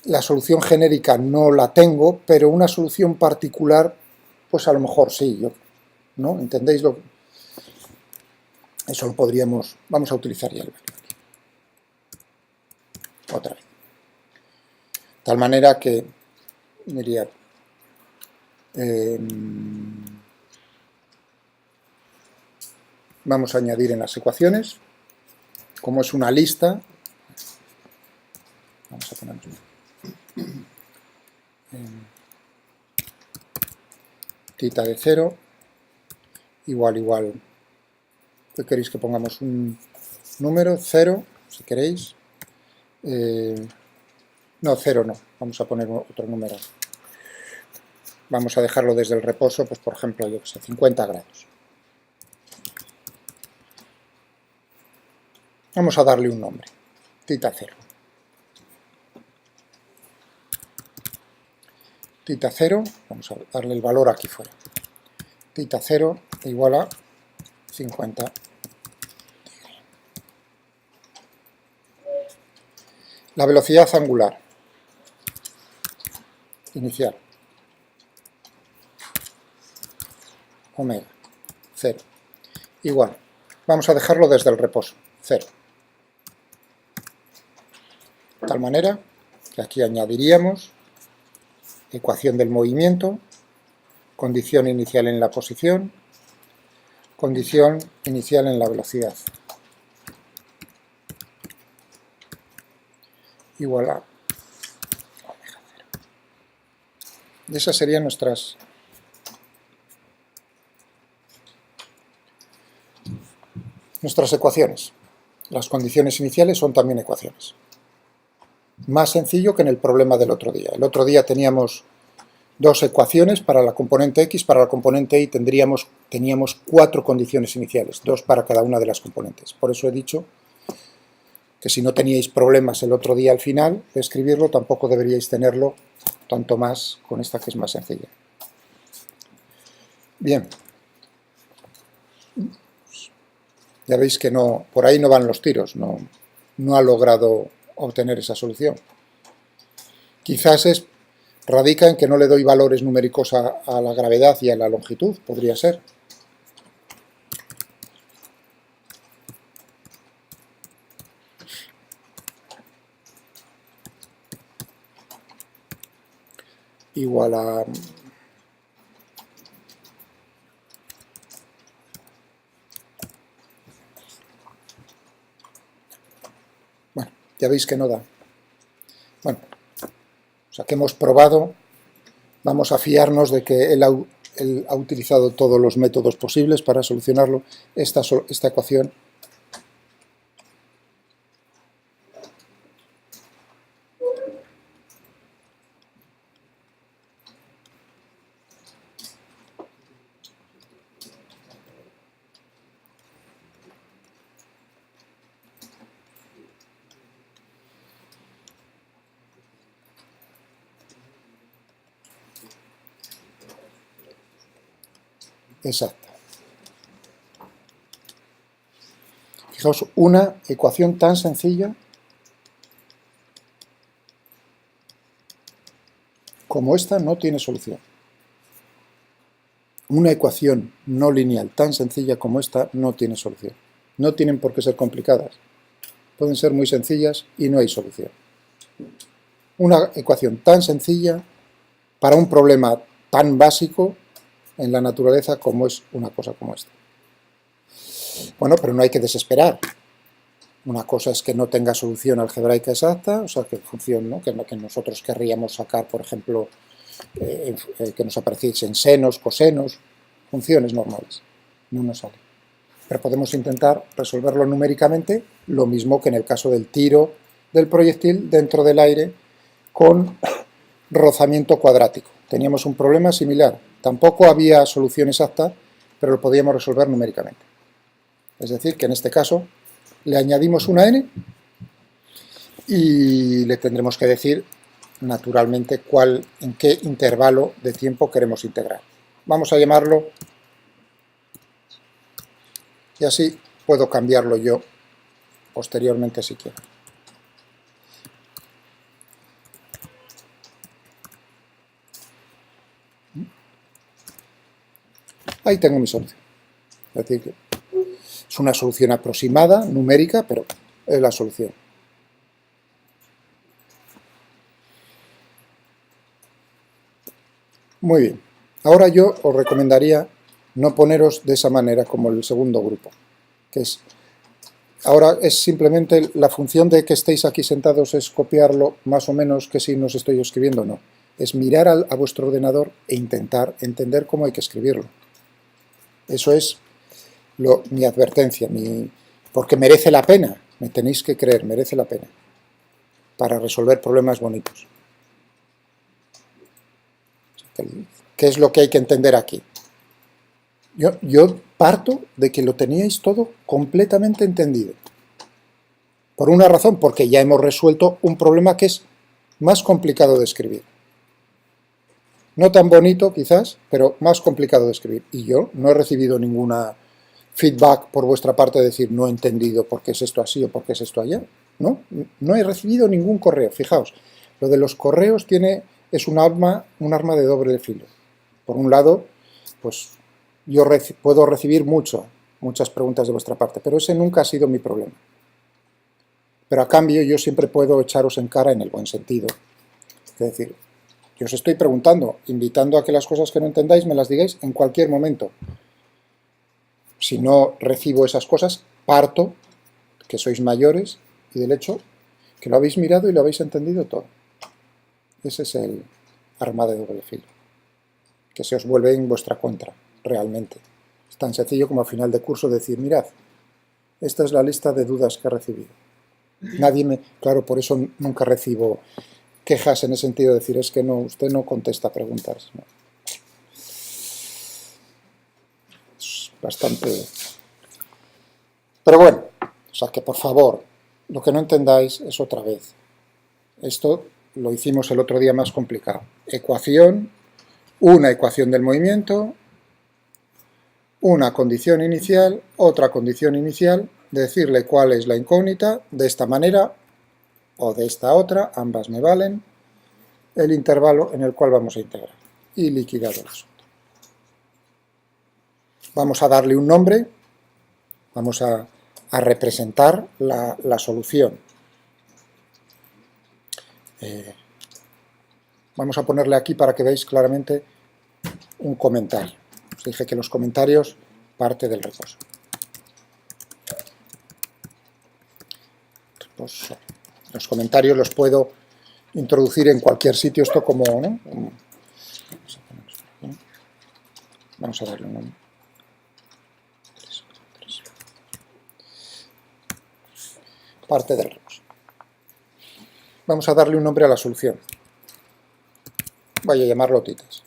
la solución genérica no la tengo, pero una solución particular, pues a lo mejor sí, ¿no? ¿Entendéis lo que? Eso lo podríamos, vamos a utilizar ya el valor aquí. Otra vez. De tal manera que, diría, vamos a añadir en las ecuaciones, como es una lista, vamos a poner tita de 0 igual, ¿qué queréis que pongamos? Un número, 0, si queréis, No, 0 no, vamos a poner otro número. Vamos a dejarlo desde el reposo, pues por ejemplo, yo que sé, 50 grados. Vamos a darle un nombre, tita 0. Tita 0, vamos a darle el valor aquí fuera. Tita 0 igual a 50. La velocidad angular inicial, omega, 0. Igual, vamos a dejarlo desde el reposo, 0. De tal manera que aquí añadiríamos ecuación del movimiento, condición inicial en la posición, condición inicial en la velocidad, igual a omega 0. Y esas serían nuestras ecuaciones. Las condiciones iniciales son también ecuaciones. Más sencillo que en el problema del otro día. El otro día teníamos dos ecuaciones para la componente X, para la componente Y teníamos 4 condiciones iniciales, 2 para cada una de las componentes. Por eso he dicho que si no teníais problemas el otro día al final de escribirlo, tampoco deberíais tenerlo, tanto más con esta que es más sencilla. Bien. Ya veis que no, por ahí no van los tiros, no ha logrado obtener esa solución. Quizás radica en que no le doy valores numéricos a la gravedad y a la longitud, podría ser. Igual a... Bueno, ya veis que no da. Bueno, o sea que hemos probado, vamos a fiarnos de que él ha utilizado todos los métodos posibles para solucionarlo, esta ecuación. Exacta. Fijaos, una ecuación tan sencilla como esta no tiene solución. Una ecuación no lineal tan sencilla como esta no tiene solución. No tienen por qué ser complicadas. Pueden ser muy sencillas y no hay solución. Una ecuación tan sencilla para un problema tan básico en la naturaleza como es una cosa como esta. Bueno, pero no hay que desesperar. Una cosa es que no tenga solución algebraica exacta, o sea, que función, ¿no? que nosotros querríamos sacar, por ejemplo, que nos apareciesen senos, cosenos, funciones normales. No nos sale. Pero podemos intentar resolverlo numéricamente, lo mismo que en el caso del tiro del proyectil dentro del aire con rozamiento cuadrático. Teníamos un problema similar. Tampoco había solución exacta, pero lo podíamos resolver numéricamente. Es decir, que en este caso le añadimos una n y le tendremos que decir, naturalmente, en qué intervalo de tiempo queremos integrar. Vamos a llamarlo, y así puedo cambiarlo yo posteriormente si quiero. Ahí tengo mi solución. Es decir, que es una solución aproximada, numérica, pero es la solución. Muy bien. Ahora yo os recomendaría no poneros de esa manera como el segundo grupo, que es... Ahora es simplemente la función de que estéis aquí sentados es copiarlo más o menos que si nos estoy escribiendo, no. Es mirar a vuestro ordenador e intentar entender cómo hay que escribirlo. Eso es mi advertencia, porque merece la pena, me tenéis que creer, merece la pena. para resolver problemas bonitos. ¿Qué es lo que hay que entender aquí? Yo parto de que lo teníais todo completamente entendido. Por una razón, porque ya hemos resuelto un problema que es más complicado de escribir. No tan bonito, quizás, pero más complicado de escribir. Y yo no he recibido ninguna feedback por vuestra parte de decir no he entendido por qué es esto así o por qué es esto allá. No he recibido ningún correo. Fijaos, lo de los correos es un arma de doble filo. Por un lado, pues yo puedo recibir muchas preguntas de vuestra parte, pero ese nunca ha sido mi problema. Pero a cambio yo siempre puedo echaros en cara en el buen sentido. Es decir, yo os estoy preguntando, invitando a que las cosas que no entendáis me las digáis en cualquier momento. Si no recibo esas cosas, parto, que sois mayores, y del hecho que lo habéis mirado y lo habéis entendido todo. Ese es el arma de doble filo, que se os vuelve en vuestra contra, realmente. Es tan sencillo como al final de curso decir, mirad, esta es la lista de dudas que he recibido. Claro, por eso nunca recibo quejas en el sentido de decir, es que no, usted no contesta preguntas. ¿No? Es bastante... Pero bueno, o sea que por favor, lo que no entendáis es otra vez. Esto lo hicimos el otro día más complicado. Ecuación, una ecuación del movimiento, una condición inicial, otra condición inicial, decirle cuál es la incógnita, de esta manera o de esta otra, ambas me valen, el intervalo en el cual vamos a integrar y liquidar el asunto. Vamos a darle un nombre, vamos a representar la solución. Vamos a ponerle aquí para que veáis claramente un comentario. Os dije que los comentarios parte del reposo. Los comentarios los puedo introducir en cualquier sitio, esto como, ¿no? Vamos a darle un nombre. Parte del reposo. Vamos a darle un nombre a la solución. Voy a llamarlo titas.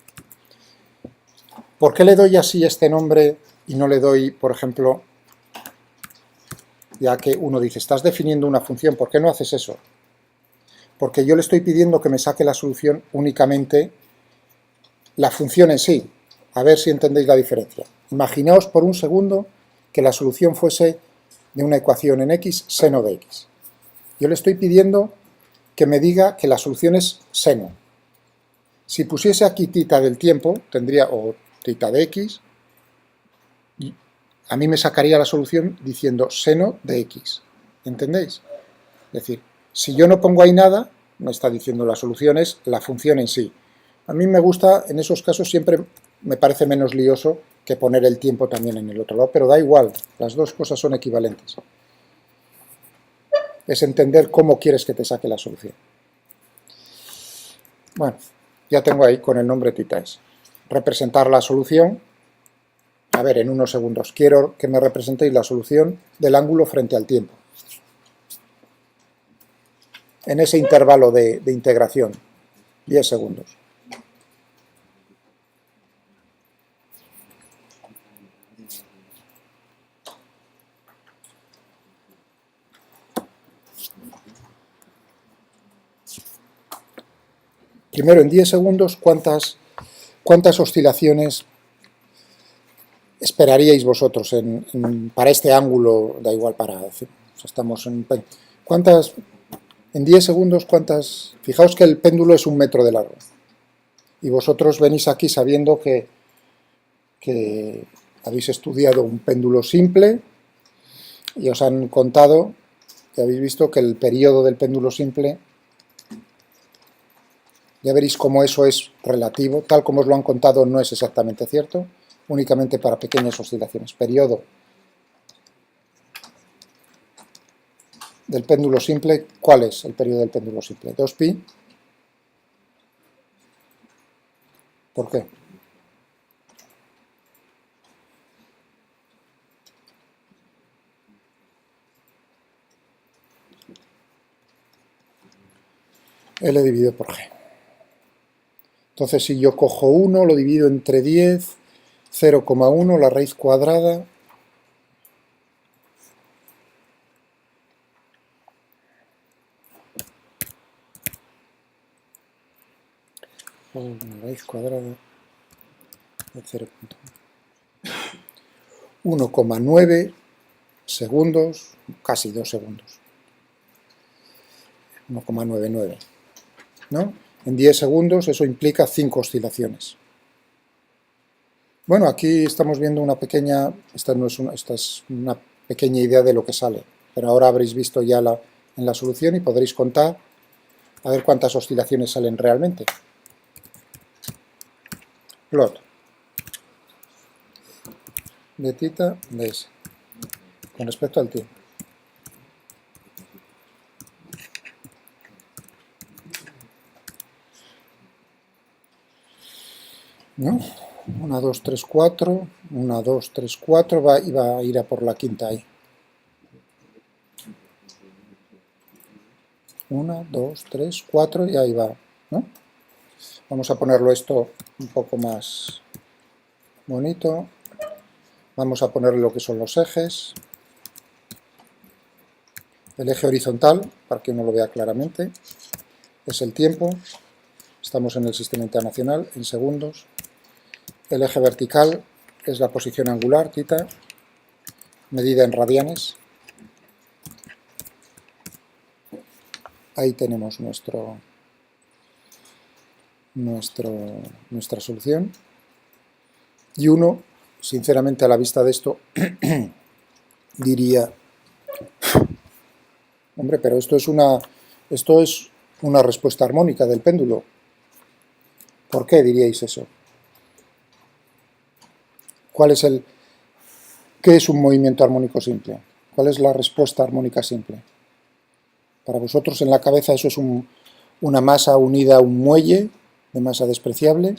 ¿Por qué le doy así este nombre y no le doy, por ejemplo, ya que uno dice, estás definiendo una función, ¿por qué no haces eso? Porque yo le estoy pidiendo que me saque la solución únicamente la función en sí. A ver si entendéis la diferencia. Imaginaos por un segundo que la solución fuese de una ecuación en x, seno de x. Yo le estoy pidiendo que me diga que la solución es seno. Si pusiese aquí tita del tiempo, tendría, o tita de x, y a mí me sacaría la solución diciendo seno de x. ¿Entendéis? Es decir, si yo no pongo ahí nada, me está diciendo la solución es la función en sí. A mí me gusta, en esos casos siempre me parece menos lioso que poner el tiempo también en el otro lado, pero da igual, las dos cosas son equivalentes. Es entender cómo quieres que te saque la solución. Bueno, ya tengo ahí con el nombre titas. Representar la solución. A ver, en unos segundos. Quiero que me representéis la solución del ángulo frente al tiempo. En ese intervalo de integración. 10 segundos. Primero, en 10 segundos, ¿cuántas oscilaciones esperaríais vosotros para este ángulo? Da igual para... Estamos en 10 segundos, ¿cuántas? Fijaos que el péndulo es 1 metro de largo. Y vosotros venís aquí sabiendo que habéis estudiado un péndulo simple y os han contado, que habéis visto que el periodo del péndulo simple, ya veréis cómo eso es relativo, tal como os lo han contado no es exactamente cierto, únicamente para pequeñas oscilaciones. Periodo del péndulo simple, ¿cuál es el periodo del péndulo simple? 2pi. ¿Por qué? L dividido por G. Entonces, si yo cojo 1, lo divido entre 10, 0,1, la raíz cuadrada, la raíz cuadrada de 1,9 segundos, casi 2 segundos. 1,99, ¿no? En 10 segundos eso implica 5 oscilaciones. Bueno, aquí estamos viendo una pequeña, esta es una pequeña idea de lo que sale, pero ahora habréis visto ya en la solución y podréis contar a ver cuántas oscilaciones salen realmente. Plot de tita de S con respecto al tiempo. ¿No? 1, 2, 3, 4, 1, 2, 3, 4, y va a ir a por la quinta ahí. 1, 2, 3, 4 y ahí va, ¿no? Vamos a ponerlo esto un poco más bonito. Vamos a ponerle lo que son los ejes. El eje horizontal, para que uno lo vea claramente, es el tiempo. Estamos en el sistema internacional, en segundos. El eje vertical es la posición angular, tita, medida en radianes. Ahí tenemos nuestra solución. Y uno, sinceramente, a la vista de esto, diría, hombre, pero esto es una respuesta armónica del péndulo. ¿Por qué diríais eso? ¿Qué es un movimiento armónico simple? ¿Cuál es la respuesta armónica simple? Para vosotros en la cabeza eso es una masa unida a un muelle de masa despreciable.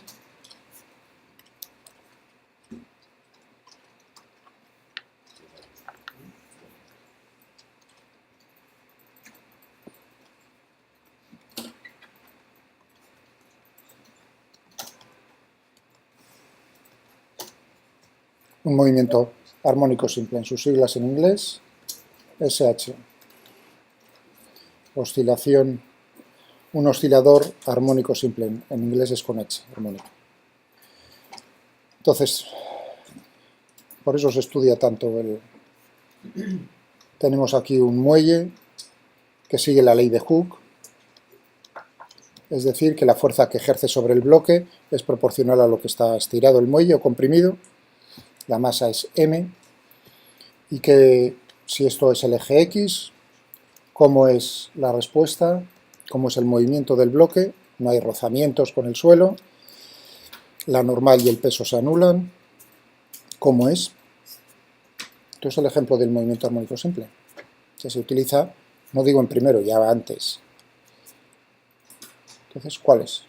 Un movimiento armónico simple, en sus siglas en inglés, SH. Oscilación, un oscilador armónico simple, en inglés es con H, armónico. Entonces, por eso se estudia tanto Tenemos aquí un muelle que sigue la ley de Hooke, es decir, que la fuerza que ejerce sobre el bloque es proporcional a lo que está estirado el muelle o comprimido. La masa es m, y que si esto es el eje X, ¿cómo es la respuesta? ¿Cómo es el movimiento del bloque? No hay rozamientos con el suelo, la normal y el peso se anulan. ¿Cómo es? Esto es el ejemplo del movimiento armónico simple, que se utiliza, no digo en primero, ya antes. Entonces, ¿cuál es?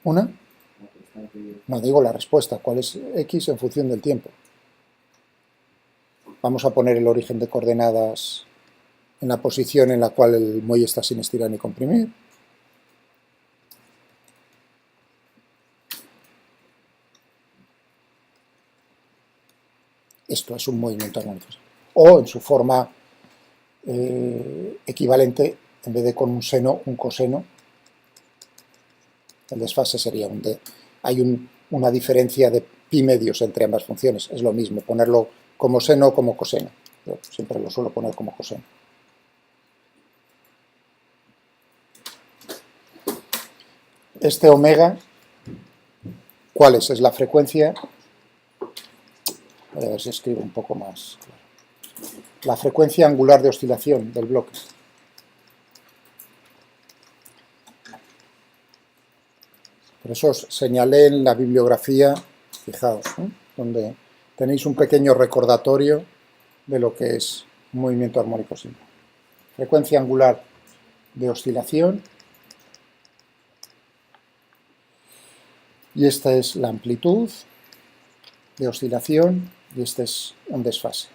¿Una? No digo la respuesta, ¿cuál es X en función del tiempo? Vamos a poner el origen de coordenadas en la posición en la cual el muelle está sin estirar ni comprimir. Esto es un movimiento armónico. O en su forma equivalente, en vez de con un seno, un coseno. El desfase sería un D. Hay una diferencia de pi medios entre ambas funciones. Es lo mismo, ponerlo como seno o como coseno. Yo siempre lo suelo poner como coseno. Este omega, ¿cuál es? Es la frecuencia. Voy a ver si escribo un poco más. La frecuencia angular de oscilación del bloque. Por eso os señalé en la bibliografía, fijaos, donde tenéis un pequeño recordatorio de lo que es un movimiento armónico simple. Frecuencia angular de oscilación. Y esta es la amplitud de oscilación y este es un desfase,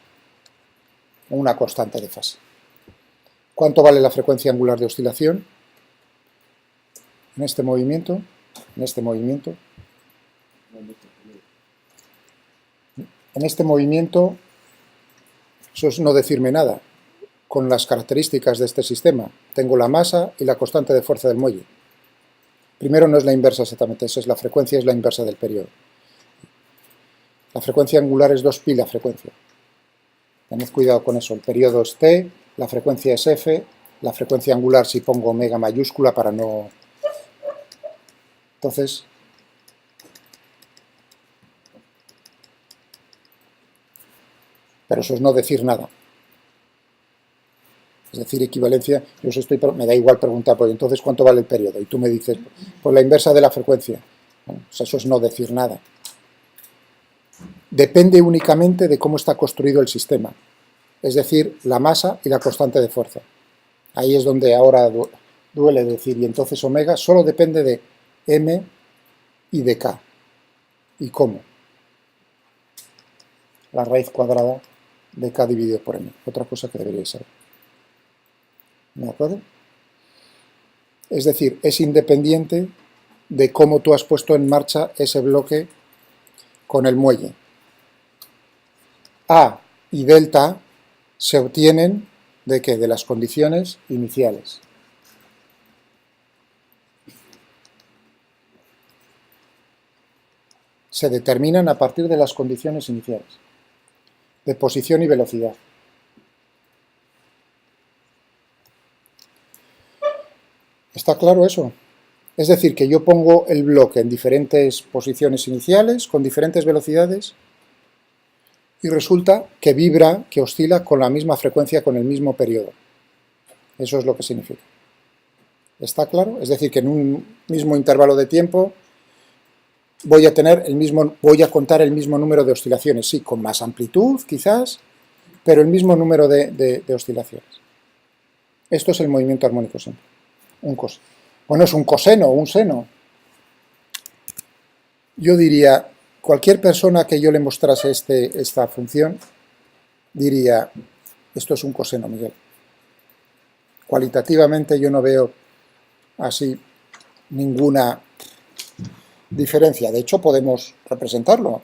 una constante de fase. ¿Cuánto vale la frecuencia angular de oscilación? En este movimiento, en este movimiento, en este movimiento, eso es no decirme nada. Con las características de este sistema, tengo la masa y la constante de fuerza del muelle. Primero no es la inversa exactamente, esa es la frecuencia, es la inversa del periodo. La frecuencia angular es 2pi la frecuencia. Tened cuidado con eso, el periodo es t, la frecuencia es f, la frecuencia angular si pongo omega mayúscula para no... Entonces, pero eso es no decir nada. Es decir, equivalencia, yo os estoy, me da igual preguntar, pues entonces ¿cuánto vale el periodo? Y tú me dices, pues la inversa de la frecuencia. Bueno, pues eso es no decir nada. Depende únicamente de cómo está construido el sistema, es decir, la masa y la constante de fuerza. Ahí es donde ahora duele decir, y entonces omega solo depende de m y de k. ¿Y cómo? La raíz cuadrada de k dividido por m, otra cosa que deberíais saber. ¿De acuerdo? Es decir, es independiente de cómo tú has puesto en marcha ese bloque con el muelle. A y delta se obtienen ¿de qué? De las condiciones iniciales. Se determinan a partir de las condiciones iniciales, de posición y velocidad. ¿Está claro eso? Es decir, que yo pongo el bloque en diferentes posiciones iniciales, con diferentes velocidades, y resulta que vibra, que oscila con la misma frecuencia, con el mismo periodo. Eso es lo que significa. ¿Está claro? Es decir, que en un mismo intervalo de tiempo voy a contar el mismo número de oscilaciones, sí, con más amplitud, quizás, pero el mismo número de oscilaciones. Esto es el movimiento armónico simple. Bueno, es un coseno o un seno. Yo diría, cualquier persona que yo le mostrase esta función, diría, esto es un coseno, Miguel. Cualitativamente yo no veo así ninguna diferencia. De hecho, podemos representarlo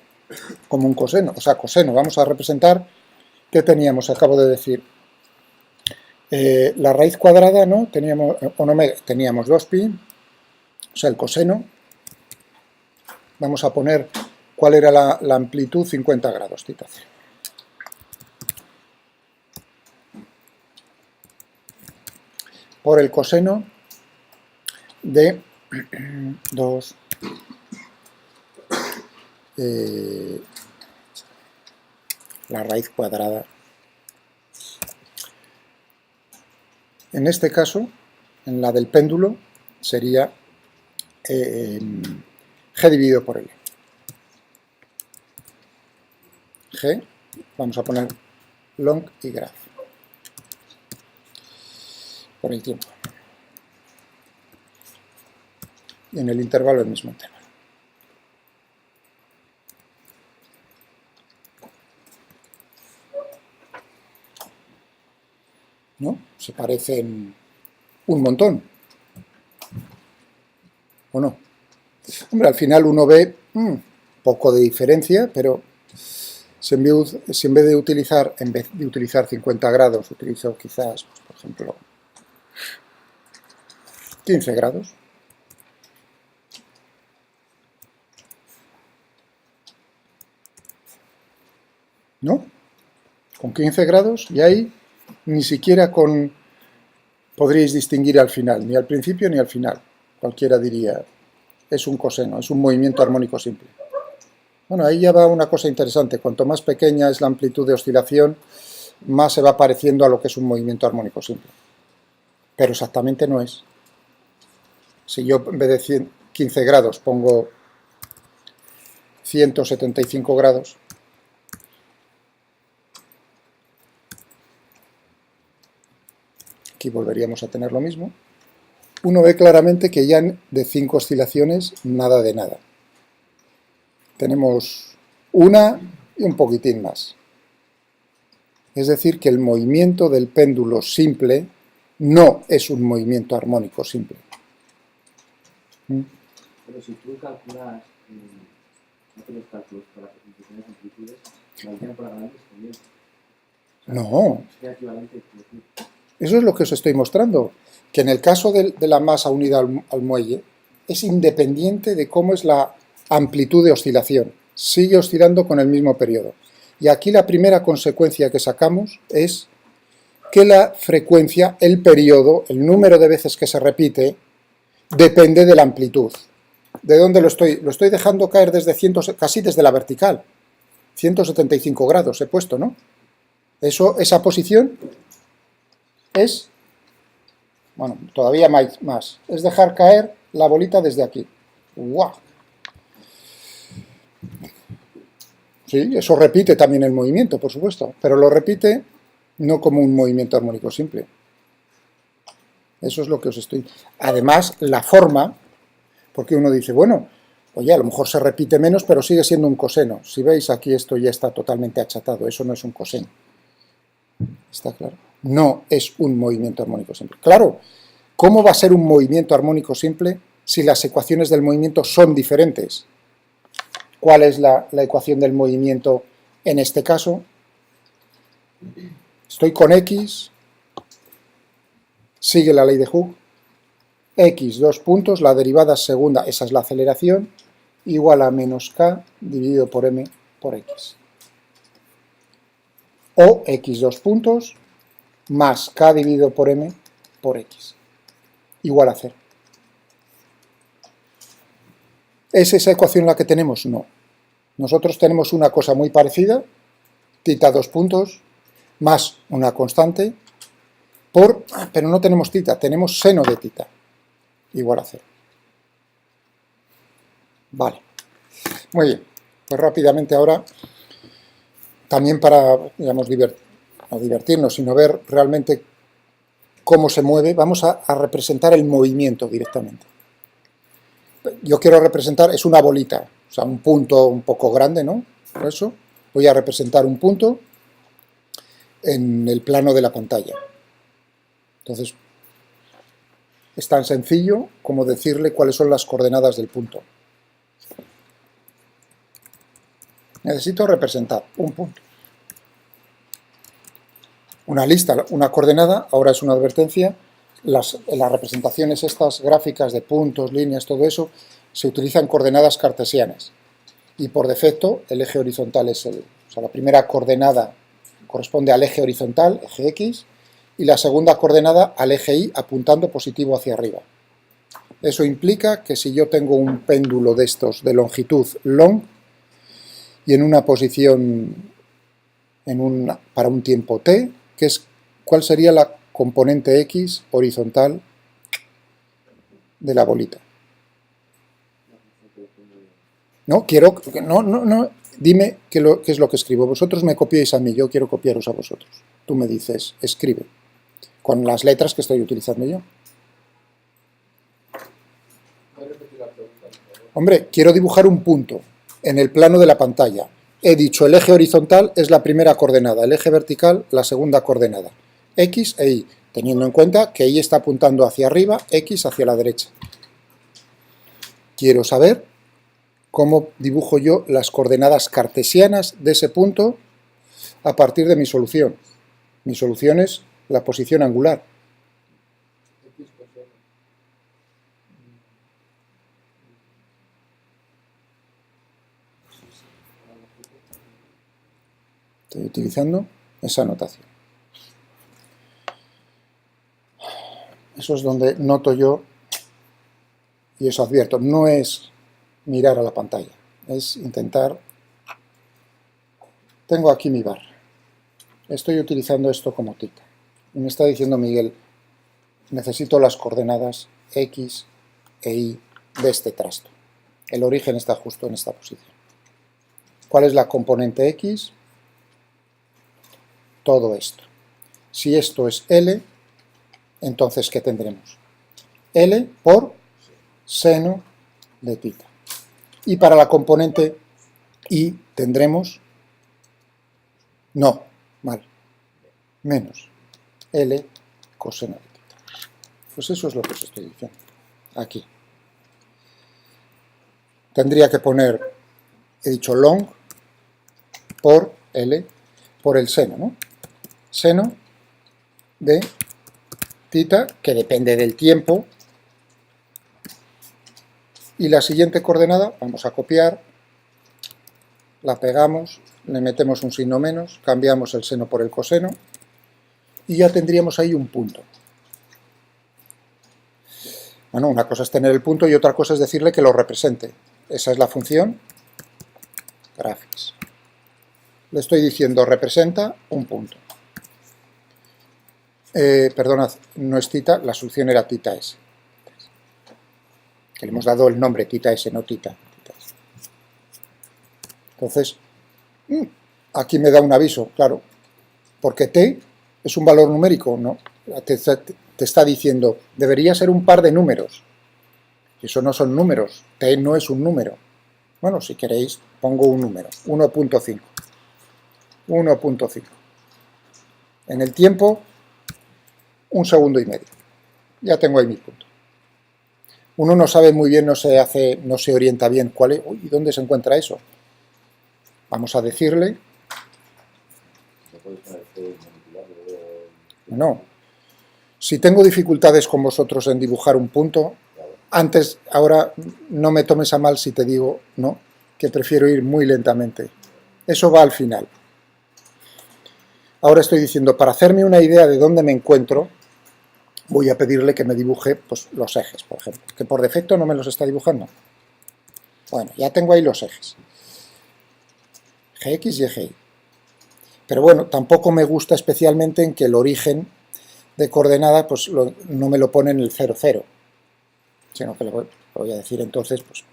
como un coseno. O sea, coseno. Vamos a representar, ¿qué teníamos? Acabo de decir. La raíz cuadrada, ¿no? Teníamos 2pi, o sea, el coseno. Vamos a poner, ¿cuál era la amplitud? 50 grados, θ0. Por el coseno de 2 la raíz cuadrada. En este caso, en la del péndulo, sería g dividido por L. G, vamos a poner long y graph, por el tiempo. Y en el intervalo el mismo intervalo. ¿No? Se parecen un montón. ¿O no? Hombre, al final uno ve poco de diferencia, pero si en vez de utilizar 50 grados, utilizo quizás, pues, por ejemplo, 15 grados. ¿No? Con 15 grados y ahí ni siquiera podríais distinguir al final, ni al principio ni al final. Cualquiera diría, es un coseno, es un movimiento armónico simple. Bueno, ahí ya va una cosa interesante. Cuanto más pequeña es la amplitud de oscilación, más se va pareciendo a lo que es un movimiento armónico simple. Pero exactamente no es. Si yo en vez de 15 grados pongo 175 grados, aquí volveríamos a tener lo mismo, uno ve claramente que ya de 5 oscilaciones, nada de nada. Tenemos una y un poquitín más. Es decir, que el movimiento del péndulo simple no es un movimiento armónico simple. Pero si tú calculas, haces los cálculos para las funciones de amplitudes, valdrían para grandes también. No. Es equivalente. Eso es lo que os estoy mostrando, que en el caso de la masa unida al muelle, es independiente de cómo es la amplitud de oscilación. Sigue oscilando con el mismo periodo. Y aquí la primera consecuencia que sacamos es que la frecuencia, el periodo, el número de veces que se repite, depende de la amplitud. ¿De dónde lo estoy? Lo estoy dejando caer desde casi desde la vertical. 175 grados he puesto, ¿no? Esa posición es, bueno, todavía más. Es dejar caer la bolita desde aquí. ¡Guau! Sí, eso repite también el movimiento, por supuesto, pero lo repite no como un movimiento armónico simple. Eso es lo que os estoy... Además, la forma, porque uno dice, bueno, oye, a lo mejor se repite menos, pero sigue siendo un coseno. Si veis, aquí esto ya está totalmente achatado, eso no es un coseno. ¿Está claro? No es un movimiento armónico simple. Claro, ¿cómo va a ser un movimiento armónico simple si las ecuaciones del movimiento son diferentes? ¿Cuál es la ecuación del movimiento en este caso? Estoy con X, sigue la ley de Hooke, X, dos puntos, la derivada segunda, esa es la aceleración, igual a menos K dividido por M por X. O X, dos puntos, más K dividido por M por X, igual a 0. ¿Es esa ecuación la que tenemos? No. Nosotros tenemos una cosa muy parecida, tita dos puntos, más una constante, pero no tenemos tita, tenemos seno de tita, igual a 0. Vale. Muy bien, pues rápidamente ahora, también para, digamos, no divertirnos, sino ver realmente cómo se mueve, vamos a representar el movimiento directamente. Yo quiero representar, es una bolita, o sea, un punto un poco grande, ¿no? Por eso voy a representar un punto en el plano de la pantalla. Entonces, es tan sencillo como decirle cuáles son las coordenadas del punto. Necesito representar un punto. Una lista, una coordenada, ahora es una advertencia. Las representaciones estas gráficas de puntos, líneas, todo eso, se utilizan coordenadas cartesianas. Y por defecto, el eje horizontal es la primera coordenada corresponde al eje horizontal, eje X, y la segunda coordenada al eje Y, apuntando positivo hacia arriba. Eso implica que si yo tengo un péndulo de estos de longitud long y en una posición para un tiempo t, ¿cuál sería la componente X horizontal de la bolita? No, dime qué es lo que escribo. Vosotros me copiáis a mí, yo quiero copiaros a vosotros. Tú me dices, escribe, con las letras que estoy utilizando yo. Hombre, quiero dibujar un punto en el plano de la pantalla. He dicho, el eje horizontal es la primera coordenada, el eje vertical la segunda coordenada. X e Y, teniendo en cuenta que Y está apuntando hacia arriba, X hacia la derecha. Quiero saber cómo dibujo yo las coordenadas cartesianas de ese punto a partir de mi solución. Mi solución es la posición angular. Estoy utilizando esa notación. Eso es donde noto yo, y eso advierto, no es mirar a la pantalla, es intentar... Tengo aquí mi barra. Estoy utilizando esto como tita. Y me está diciendo Miguel, necesito las coordenadas X e Y de este trasto. El origen está justo en esta posición. ¿Cuál es la componente X? Todo esto. Si esto es L, entonces ¿qué tendremos? L por seno de tita. Y para la componente Y tendremos, no, mal, menos L coseno de tita. Pues eso es lo que os estoy diciendo. Aquí. Tendría que poner, he dicho long, por L, por el seno, ¿no? Seno de θ, que depende del tiempo. Y la siguiente coordenada, vamos a copiar, la pegamos, le metemos un signo menos, cambiamos el seno por el coseno, y ya tendríamos ahí un punto. Bueno, una cosa es tener el punto y otra cosa es decirle que lo represente. Esa es la función graphics. Le estoy diciendo representa un punto. Perdonad, no es θ, la solución era θs. Que le hemos dado el nombre θs, no θ. Entonces, aquí me da un aviso, claro, porque t es un valor numérico, no, te está diciendo, debería ser un par de números. Eso no son números, t no es un número. Bueno, si queréis, pongo un número, 1.5. 1.5. En el tiempo, 1 segundo y medio. Ya tengo ahí mi punto. Uno no sabe muy bien, no se orienta bien cuál es, ¿y dónde se encuentra eso? Vamos a decirle. No. Si tengo dificultades con vosotros en dibujar un punto, ahora no me tomes a mal si te digo, no, que prefiero ir muy lentamente. Eso va al final. Ahora estoy diciendo, para hacerme una idea de dónde me encuentro, voy a pedirle que me dibuje pues, los ejes, por ejemplo, que por defecto no me los está dibujando. Bueno, ya tengo ahí los ejes. Gx y Gy. Pero bueno, tampoco me gusta especialmente en que el origen de coordenada pues no me lo pone en el 0, 0, sino que le voy a decir entonces, pues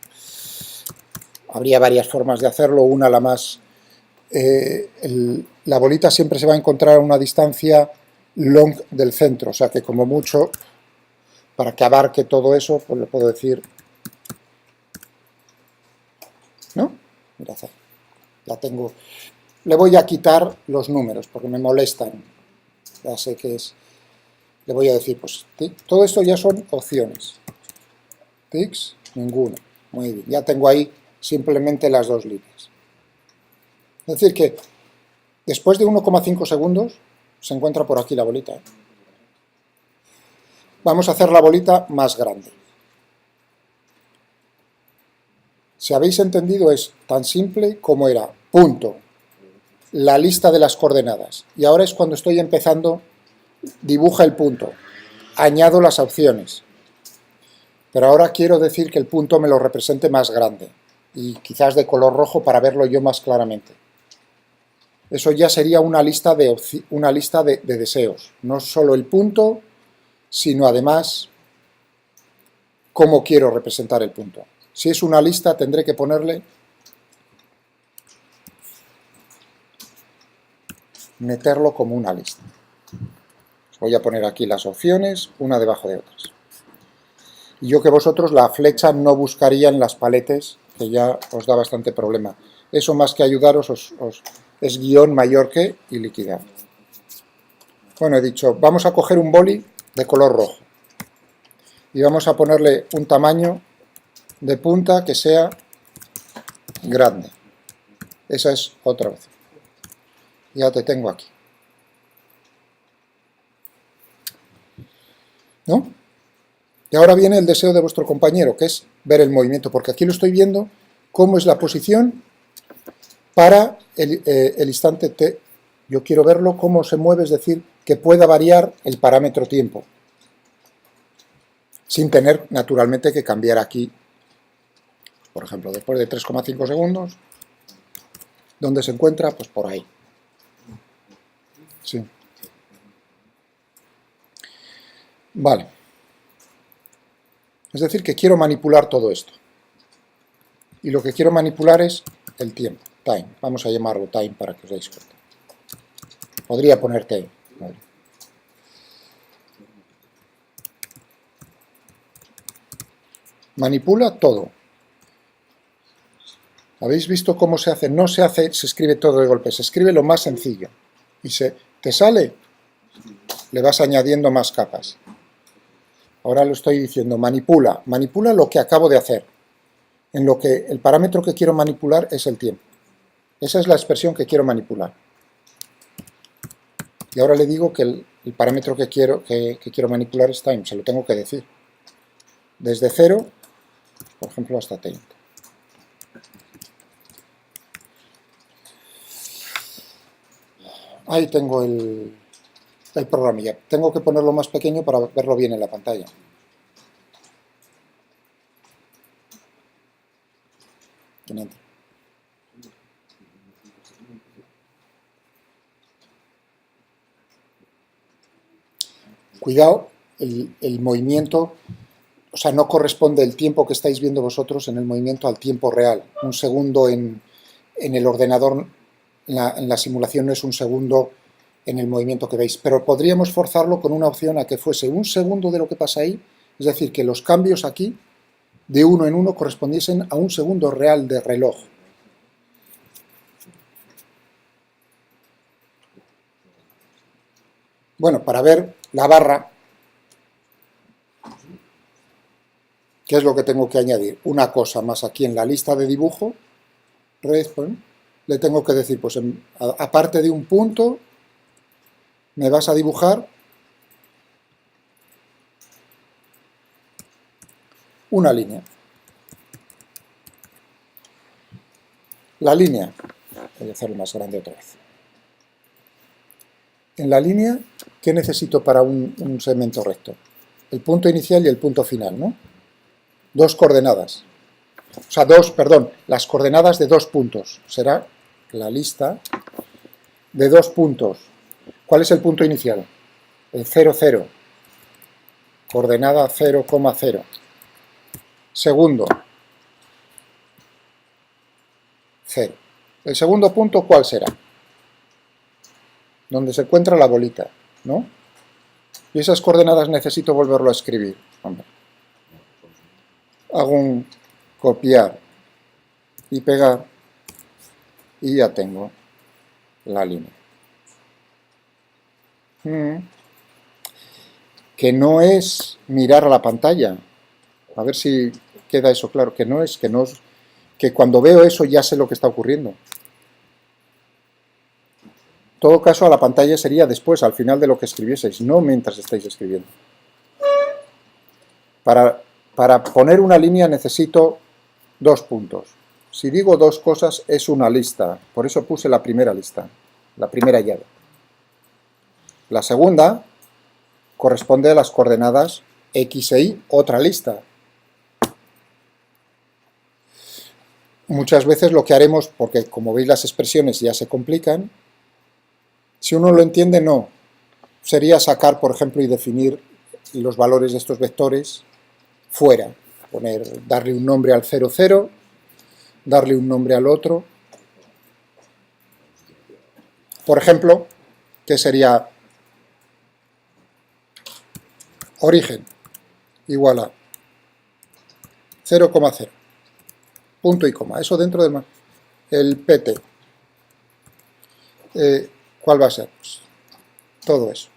habría varias formas de hacerlo, una la más... la bolita siempre se va a encontrar a una distancia long del centro, o sea que como mucho, para que abarque todo eso, pues le puedo decir... ¿No? Mirad, la tengo... Le voy a quitar los números porque me molestan. Ya sé que es... Le voy a decir, pues, todo esto ya son opciones. Tics, ninguno. Muy bien, ya tengo ahí simplemente las dos líneas. Es decir que después de 1,5 segundos se encuentra por aquí la bolita. Vamos a hacer la bolita más grande. Si habéis entendido, es tan simple como era punto, la lista de las coordenadas. Y ahora es cuando estoy empezando, dibuja el punto, añado las opciones. Pero ahora quiero decir que el punto me lo represente más grande y quizás de color rojo para verlo yo más claramente. Eso ya sería una lista de deseos, no solo el punto, sino además cómo quiero representar el punto. Si es una lista tendré que ponerle, meterlo como una lista. Os voy a poner aquí las opciones, una debajo de otras. Y yo que vosotros la flecha no buscaría en las paletes, que ya os da bastante problema. Eso más que ayudaros es guión mayor que y liquidar. Bueno, he dicho, vamos a coger un boli de color rojo y vamos a ponerle un tamaño de punta que sea grande. Esa es otra opción. Ya te tengo aquí. ¿No? Y ahora viene el deseo de vuestro compañero, que es ver el movimiento, porque aquí lo estoy viendo cómo es la posición para el instante t. Yo quiero verlo cómo se mueve, es decir, que pueda variar el parámetro tiempo, sin tener naturalmente que cambiar aquí. Por ejemplo, después de 3,5 segundos, ¿dónde se encuentra? Pues por ahí. Sí. Vale. Es decir, que quiero manipular todo esto. Y lo que quiero manipular es el tiempo, time. Vamos a llamarlo time para que os deis cuenta. Podría poner time. Vale. Manipula todo. ¿Habéis visto cómo se hace? No se escribe todo de golpe, se escribe lo más sencillo. Y te sale, le vas añadiendo más capas. Ahora lo estoy diciendo, manipula lo que acabo de hacer, en lo que el parámetro que quiero manipular es el tiempo. Esa es la expresión que quiero manipular. Y ahora le digo que el parámetro que quiero manipular es time, se lo tengo que decir. Desde 0, por ejemplo, hasta 30. Ahí tengo el programilla. Tengo que ponerlo más pequeño para verlo bien en la pantalla. Cuidado, el movimiento, o sea, no corresponde el tiempo que estáis viendo vosotros en el movimiento al tiempo real. Un segundo en el ordenador, en la simulación no es un segundo en el movimiento que veis, pero podríamos forzarlo con una opción a que fuese un segundo de lo que pasa ahí, es decir, que los cambios aquí, de uno en uno, correspondiesen a un segundo real de reloj. Bueno, para ver la barra, ¿qué es lo que tengo que añadir? Una cosa más aquí en la lista de dibujo, le tengo que decir, pues aparte de un punto, me vas a dibujar una línea. La línea, voy a hacerlo más grande otra vez. En la línea, ¿qué necesito para un segmento recto? El punto inicial y el punto final, ¿no? Dos coordenadas. O sea, las coordenadas de dos puntos. Será la lista de dos puntos. ¿Cuál es el punto inicial? El 0, 0. Coordenada 0, 0. Segundo, 0. El segundo punto, ¿cuál será? Donde se encuentra la bolita, ¿no? Y esas coordenadas necesito volverlo a escribir. Hombre. Hago un copiar y pegar y ya tengo la línea. Que no es mirar a la pantalla. A ver si queda eso claro. Que cuando veo eso ya sé lo que está ocurriendo. En todo caso, a la pantalla sería después, al final de lo que escribieseis, no mientras estáis escribiendo. Para poner una línea necesito dos puntos. Si digo dos cosas, es una lista. Por eso puse la primera lista, la primera llave. La segunda corresponde a las coordenadas X e Y, otra lista. Muchas veces lo que haremos, porque como veis las expresiones ya se complican, si uno lo entiende, no. Sería sacar, por ejemplo, y definir los valores de estos vectores fuera. Darle un nombre al 0, 0, darle un nombre al otro. Por ejemplo, que sería origen igual a 0, 0. Punto y coma. Eso dentro del el PT. ¿Cuál va a ser? Pues todo eso.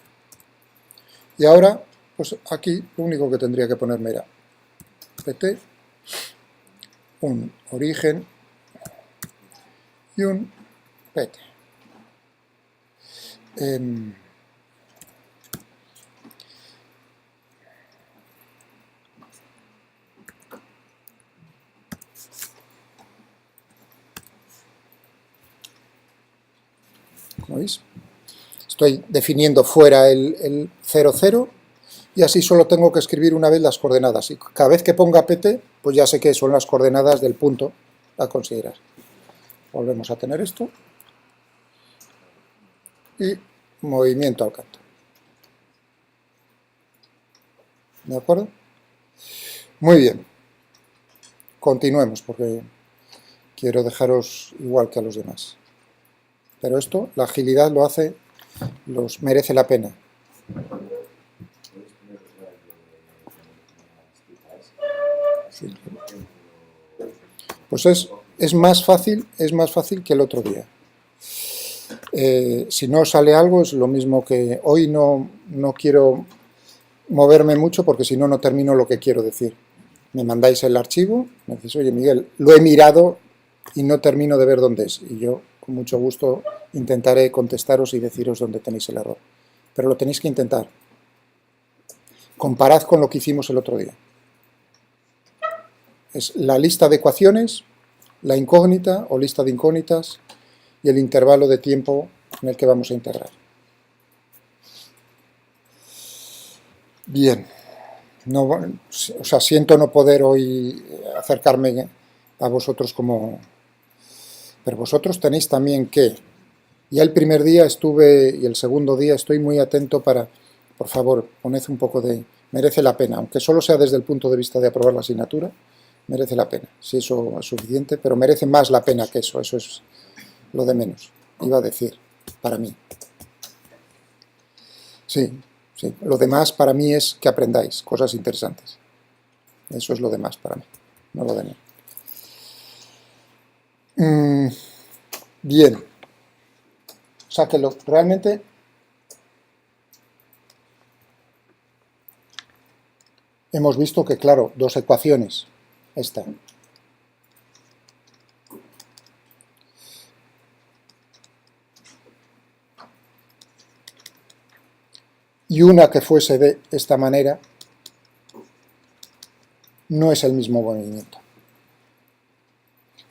Y ahora, pues aquí lo único que tendría que ponerme era PT, un origen y un PT. ¿Como veis? Estoy definiendo fuera el 0, 0 y así solo tengo que escribir una vez las coordenadas. Y cada vez que ponga PT, pues ya sé que son las coordenadas del punto a considerar. Volvemos a tener esto. Y movimiento al canto. ¿De acuerdo? Muy bien. Continuemos porque quiero dejaros igual que a los demás. Pero esto, la agilidad lo hace, merece la pena. Sí. Pues es más fácil que el otro día. Si no sale algo, es lo mismo que hoy no quiero moverme mucho porque si no, no termino lo que quiero decir. Me mandáis el archivo, me decís, oye Miguel, lo he mirado y no termino de ver dónde es. Y yo, con mucho gusto, intentaré contestaros y deciros dónde tenéis el error. Pero lo tenéis que intentar. Comparad con lo que hicimos el otro día. Es la lista de ecuaciones, la incógnita o lista de incógnitas y el intervalo de tiempo en el que vamos a integrar. Bien. No, o sea, siento no poder hoy acercarme a vosotros como... Pero vosotros tenéis también que... Ya el primer día estuve y el segundo día estoy muy atento para... Por favor, poned un poco de... Merece la pena, aunque solo sea desde el punto de vista de aprobar la asignatura, merece la pena. Si eso es suficiente, pero merece más la pena que eso es lo de menos. Iba a decir, para mí. Sí. Sí, lo demás para mí es que aprendáis cosas interesantes. Eso es lo demás para mí, no lo de mí. Bien. O sea que realmente hemos visto que, claro, dos ecuaciones. Esta. Y una que fuese de esta manera, no es el mismo movimiento.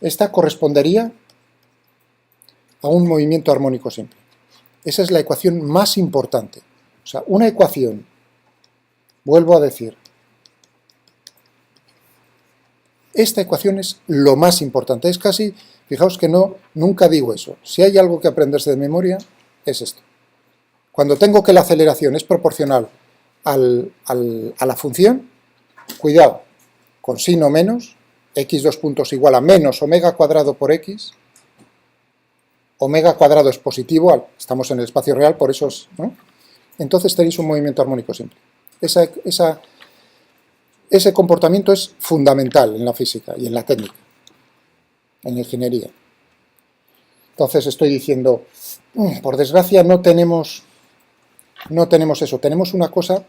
Esta correspondería a un movimiento armónico simple. Esa es la ecuación más importante. O sea, una ecuación, vuelvo a decir, esta ecuación es lo más importante. Es casi, fijaos que nunca digo eso. Si hay algo que aprenderse de memoria, es esto. Cuando tengo que la aceleración es proporcional a la función, cuidado, con sino menos, x dos puntos igual a menos omega cuadrado por x, omega cuadrado es positivo, estamos en el espacio real, por eso es, ¿no? Entonces tenéis un movimiento armónico simple. Ese comportamiento es fundamental en la física y en la técnica, en la ingeniería. Entonces estoy diciendo, por desgracia no tenemos eso, tenemos una cosa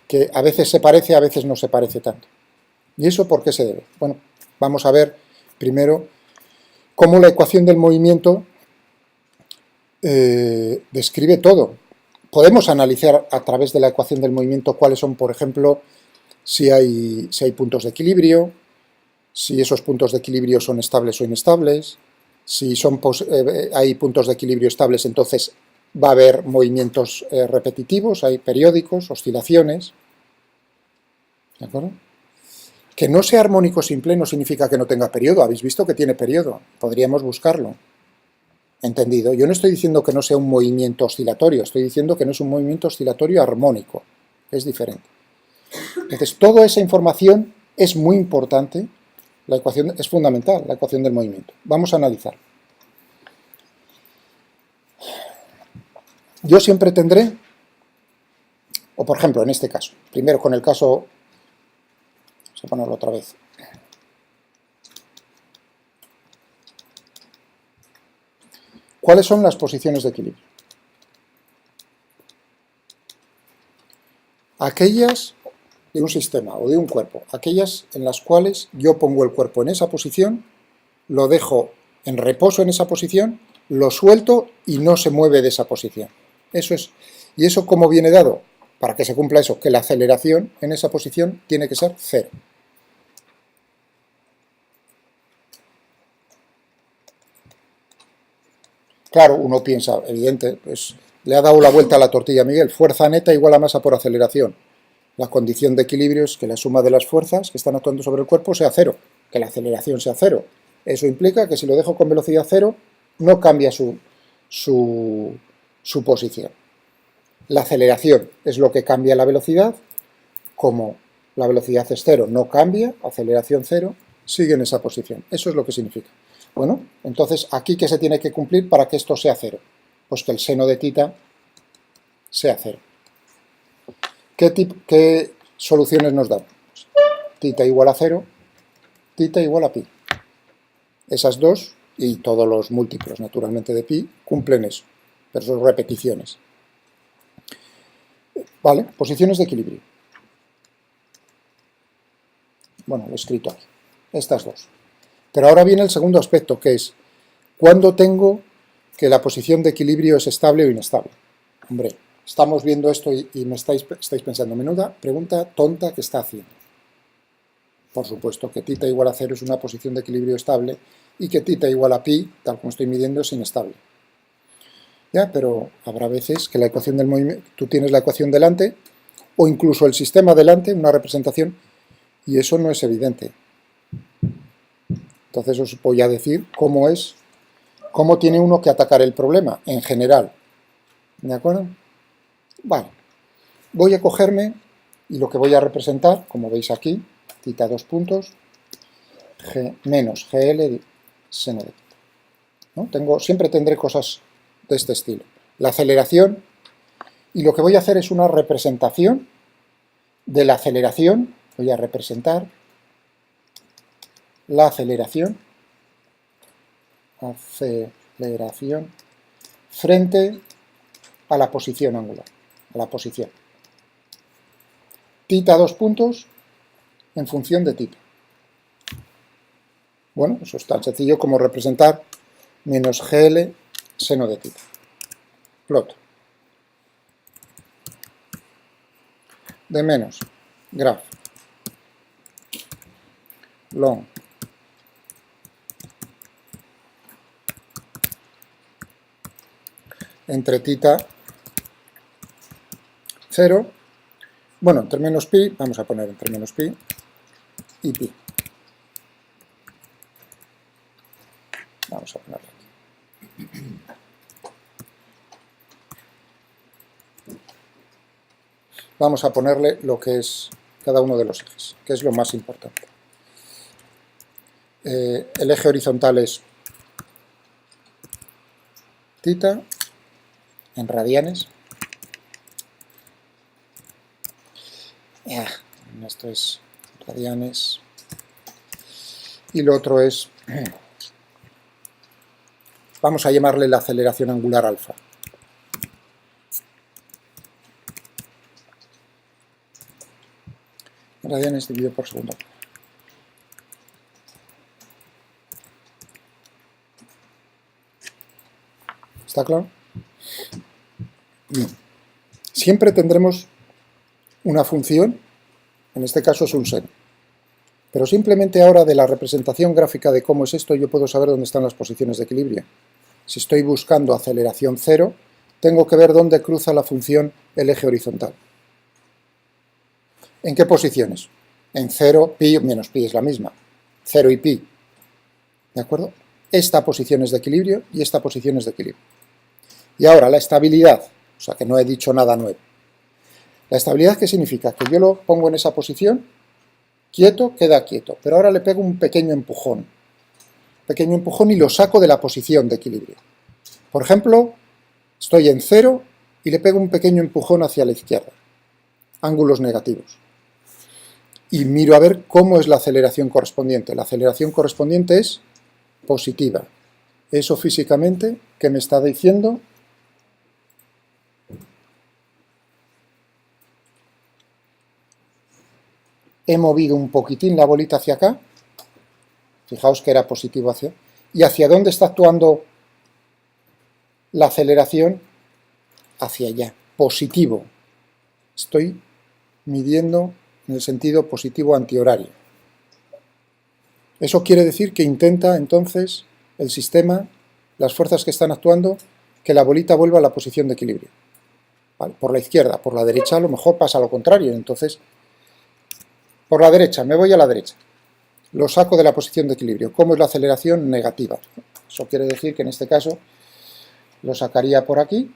que a veces se parece, a veces no se parece tanto. ¿Y eso por qué se debe? Bueno, vamos a ver primero cómo la ecuación del movimiento describe todo. Podemos analizar a través de la ecuación del movimiento cuáles son, por ejemplo, si hay puntos de equilibrio, si esos puntos de equilibrio son estables o inestables, si hay puntos de equilibrio estables, entonces va a haber movimientos repetitivos, hay periódicos, oscilaciones, ¿de acuerdo? Que no sea armónico simple no significa que no tenga periodo, habéis visto que tiene periodo, podríamos buscarlo. ¿Entendido? Yo no estoy diciendo que no sea un movimiento oscilatorio, estoy diciendo que no es un movimiento oscilatorio armónico, es diferente. Entonces, toda esa información es muy importante, la ecuación es fundamental, la ecuación del movimiento. Vamos a analizar. Yo siempre tendré, o por ejemplo, en este caso, primero con el caso, vamos a ponerlo otra vez. ¿Cuáles son las posiciones de equilibrio? Aquellas de un sistema o de un cuerpo, aquellas en las cuales yo pongo el cuerpo en esa posición, lo dejo en reposo en esa posición, lo suelto y no se mueve de esa posición. Eso es. ¿Y eso cómo viene dado? Para que se cumpla eso, que la aceleración en esa posición tiene que ser cero. Claro, uno piensa, evidente, pues le ha dado la vuelta a la tortilla a Miguel, fuerza neta igual a masa por aceleración. La condición de equilibrio es que la suma de las fuerzas que están actuando sobre el cuerpo sea cero, que la aceleración sea cero. Eso implica que si lo dejo con velocidad cero, no cambia su posición. La aceleración es lo que cambia la velocidad, como la velocidad es cero, no cambia, aceleración cero, sigue en esa posición. Eso es lo que significa. Bueno, entonces, ¿aquí qué se tiene que cumplir para que esto sea cero? Pues que el seno de tita sea cero. ¿Qué soluciones nos dan? Pues, tita igual a cero, tita igual a pi. Esas dos, y todos los múltiplos, naturalmente, de pi, cumplen eso, pero son repeticiones. Vale, posiciones de equilibrio. Bueno, lo he escrito aquí. Estas dos. Pero ahora viene el segundo aspecto, que es ¿cuándo tengo que la posición de equilibrio es estable o inestable? Hombre, estamos viendo esto y me estáis pensando, menuda pregunta tonta que está haciendo. Por supuesto que θ igual a 0 es una posición de equilibrio estable y que θ igual a pi, tal como estoy midiendo, es inestable. Ya, pero habrá veces que la ecuación del movimiento, tú tienes la ecuación delante o incluso el sistema delante, una representación, y eso no es evidente. Entonces os voy a decir cómo tiene uno que atacar el problema en general. ¿De acuerdo? Vale. Voy a cogerme y lo que voy a representar, como veis aquí, θ 2 puntos, G menos GL seno de θ. ¿No? Siempre tendré cosas de este estilo. La aceleración, y lo que voy a hacer es una representación de la aceleración, voy a representar la aceleración frente a la posición angular, a la posición. θ 2 puntos en función de θ. Bueno, eso es tan sencillo como representar menos GL seno de θ. Plot de menos graph long entre θ 0, bueno, entre menos pi, vamos a poner entre menos pi y pi. Vamos a ponerlo aquí. Vamos a ponerle lo que es cada uno de los ejes, que es lo más importante. El eje horizontal es θ en radianes. Esto es radianes. Y lo otro es, vamos a llamarle la aceleración angular alfa. Radianes dividido por segundo. ¿Está claro? Bien. Siempre tendremos una función, en este caso es un seno. Pero simplemente ahora de la representación gráfica de cómo es esto, yo puedo saber dónde están las posiciones de equilibrio. Si estoy buscando aceleración 0, tengo que ver dónde cruza la función el eje horizontal. ¿En qué posiciones? En 0, pi menos pi es la misma. 0 y pi. ¿De acuerdo? Esta posición es de equilibrio y esta posición es de equilibrio. Y ahora la estabilidad, o sea que no he dicho nada nuevo. La estabilidad, ¿qué significa? Que yo lo pongo en esa posición, quieto, queda quieto, pero ahora le pego un pequeño empujón y lo saco de la posición de equilibrio. Por ejemplo, estoy en 0 y le pego un pequeño empujón hacia la izquierda, ángulos negativos. Y miro a ver cómo es la aceleración correspondiente. La aceleración correspondiente es positiva. Eso físicamente, ¿qué me está diciendo? He movido un poquitín la bolita hacia acá, fijaos que era positivo hacia, y hacia dónde está actuando la aceleración, hacia allá, positivo. Estoy midiendo en el sentido positivo antihorario. Eso quiere decir que intenta entonces el sistema, las fuerzas que están actuando, que la bolita vuelva a la posición de equilibrio. ¿Vale? Por la izquierda, por la derecha a lo mejor pasa lo contrario, entonces por la derecha, me voy a la derecha, lo saco de la posición de equilibrio. ¿Cómo es la aceleración? Negativa. Eso quiere decir que en este caso lo sacaría por aquí,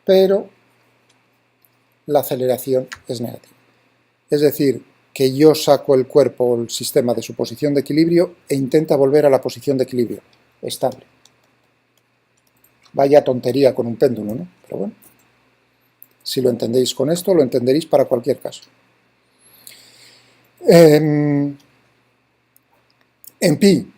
pero la aceleración es negativa. Es decir, que yo saco el cuerpo o el sistema de su posición de equilibrio e intenta volver a la posición de equilibrio estable. Vaya tontería con un péndulo, ¿no? Pero bueno, si lo entendéis con esto, lo entenderéis para cualquier caso. En pi,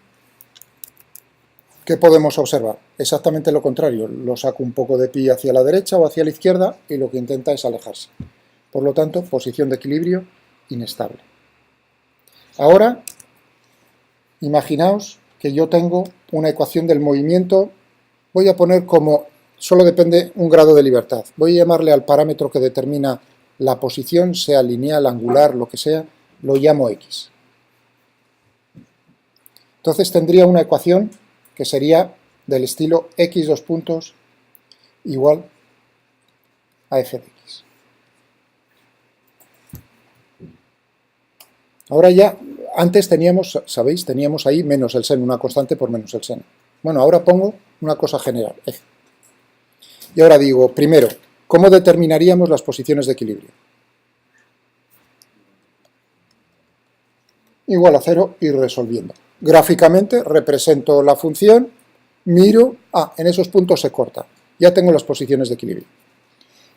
¿qué podemos observar? Exactamente lo contrario, lo saco un poco de pi hacia la derecha o hacia la izquierda y lo que intenta es alejarse. Por lo tanto, posición de equilibrio inestable. Ahora, imaginaos que yo tengo una ecuación del movimiento, voy a poner como solo depende un grado de libertad. Voy a llamarle al parámetro que determina la posición, sea lineal, angular, lo que sea, lo llamo x. Entonces tendría una ecuación que sería del estilo x dos puntos igual a f de x. Ahora ya, antes teníamos, ¿sabéis? Teníamos ahí menos el seno, una constante por menos el seno. Bueno, ahora pongo una cosa general, f. Y ahora digo, primero, ¿cómo determinaríamos las posiciones de equilibrio? Igual a 0 y resolviendo. Gráficamente represento la función, miro, en esos puntos se corta. Ya tengo las posiciones de equilibrio.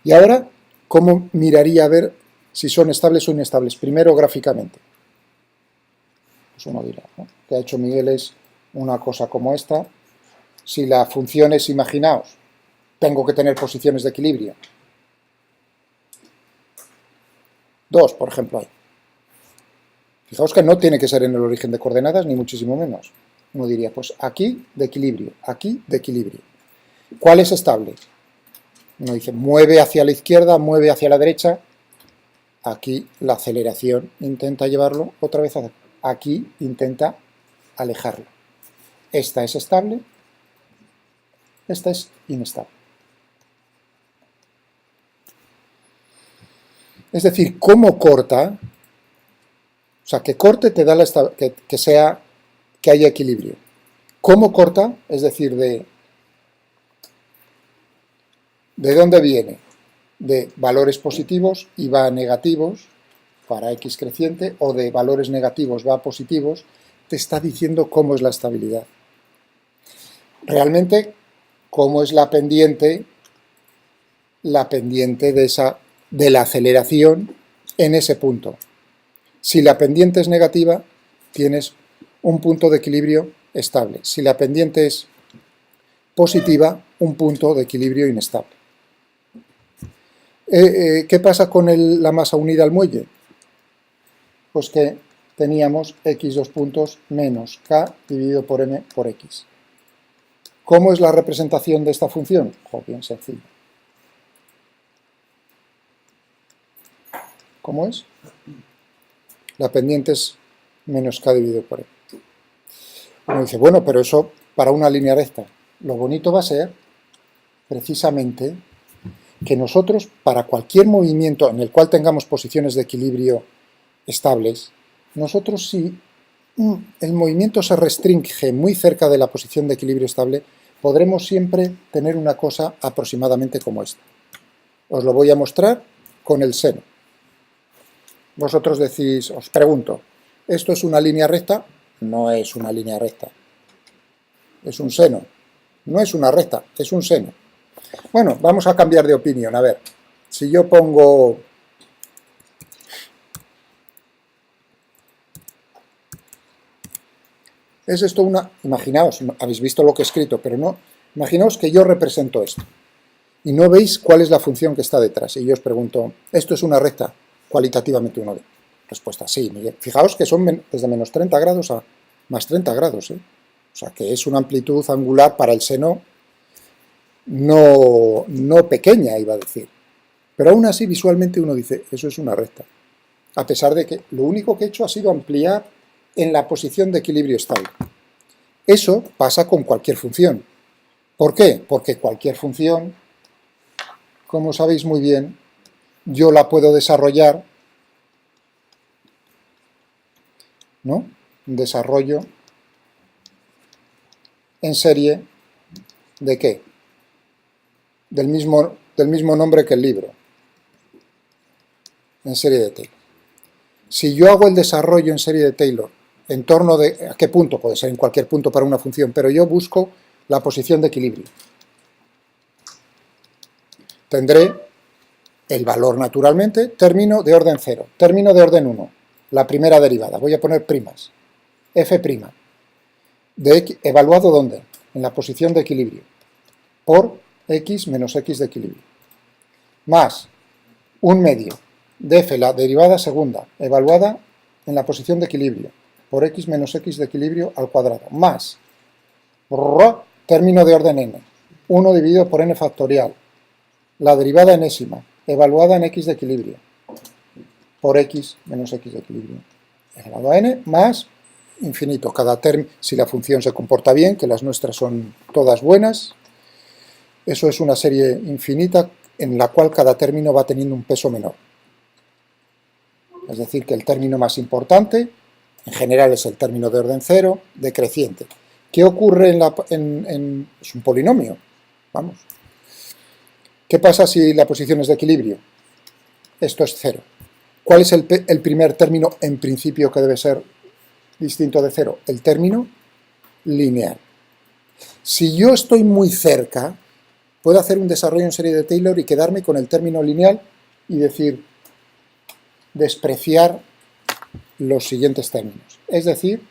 Y ahora, ¿cómo miraría a ver si son estables o inestables? Primero, gráficamente. Pues uno dirá, ¿no? Lo que ha hecho Miguel es una cosa como esta. Si la función es, imaginaos, tengo que tener posiciones de equilibrio. 2, por ejemplo, hay. Fijaos que no tiene que ser en el origen de coordenadas, ni muchísimo menos. Uno diría, pues aquí de equilibrio, aquí de equilibrio. ¿Cuál es estable? Uno dice, mueve hacia la izquierda, mueve hacia la derecha. Aquí la aceleración intenta llevarlo otra vez hacia aquí, intenta alejarlo. Esta es estable, esta es inestable. Es decir, ¿cómo corta? O sea, que corte te da que haya equilibrio. ¿Cómo corta? Es decir, ¿de dónde viene? De valores positivos y va a negativos para x creciente, o de valores negativos va a positivos, te está diciendo cómo es la estabilidad. Realmente, ¿cómo es la pendiente? La pendiente de la aceleración en ese punto. Si la pendiente es negativa, tienes un punto de equilibrio estable. Si la pendiente es positiva, un punto de equilibrio inestable. ¿Qué pasa con la masa unida al muelle? Pues que teníamos x dos puntos menos k dividido por m por x. ¿Cómo es la representación de esta función? Bien sencillo. ¿Cómo es? La pendiente es menos k dividido por m. Uno dice, bueno, pero eso para una línea recta. Lo bonito va a ser, precisamente, que nosotros, para cualquier movimiento en el cual tengamos posiciones de equilibrio estables, nosotros si el movimiento se restringe muy cerca de la posición de equilibrio estable, podremos siempre tener una cosa aproximadamente como esta. Os lo voy a mostrar con el seno. Vosotros decís, os pregunto, ¿esto es una línea recta? No es una línea recta. Es un seno. No es una recta, es un seno. Bueno, vamos a cambiar de opinión. A ver, si yo pongo... ¿Es esto una...? Imaginaos, habéis visto lo que he escrito, pero no... Imaginaos que yo represento esto. Y no veis cuál es la función que está detrás. Y yo os pregunto, ¿esto es una recta? Cualitativamente uno de. Respuesta, sí, Miguel. Fijaos que son desde menos 30 grados a más 30 grados. O sea, que es una amplitud angular para el seno no pequeña, iba a decir. Pero aún así, visualmente uno dice, eso es una recta. A pesar de que lo único que he hecho ha sido ampliar en la posición de equilibrio estable. Eso pasa con cualquier función. ¿Por qué? Porque cualquier función, como sabéis muy bien, yo la puedo desarrollar, ¿no? Desarrollo en serie ¿de qué? Del mismo nombre que el libro, en serie de Taylor. Si yo hago el desarrollo en serie de Taylor, en torno de, ¿a qué punto? Puede ser en cualquier punto para una función, pero yo busco la posición de equilibrio. Tendré el valor naturalmente, término de orden 0, término de orden 1, la primera derivada, voy a poner primas, f', ¿evaluado dónde? En la posición de equilibrio, por x menos x de equilibrio, más un medio, de f, la derivada segunda, evaluada en la posición de equilibrio, por x menos x de equilibrio al cuadrado, más término de orden n, 1 dividido por n factorial, la derivada enésima, evaluada en x de equilibrio, por x menos x de equilibrio, elevado a n, más infinito. Cada término, si la función se comporta bien, que las nuestras son todas buenas, eso es una serie infinita en la cual cada término va teniendo un peso menor. Es decir, que el término más importante, en general, es el término de orden cero, decreciente. ¿Qué ocurre es un polinomio? Vamos. ¿Qué pasa si la posición es de equilibrio? Esto es cero. ¿Cuál es el primer término en principio que debe ser distinto de cero? El término lineal. Si yo estoy muy cerca, puedo hacer un desarrollo en serie de Taylor y quedarme con el término lineal y decir, despreciar los siguientes términos. Es decir,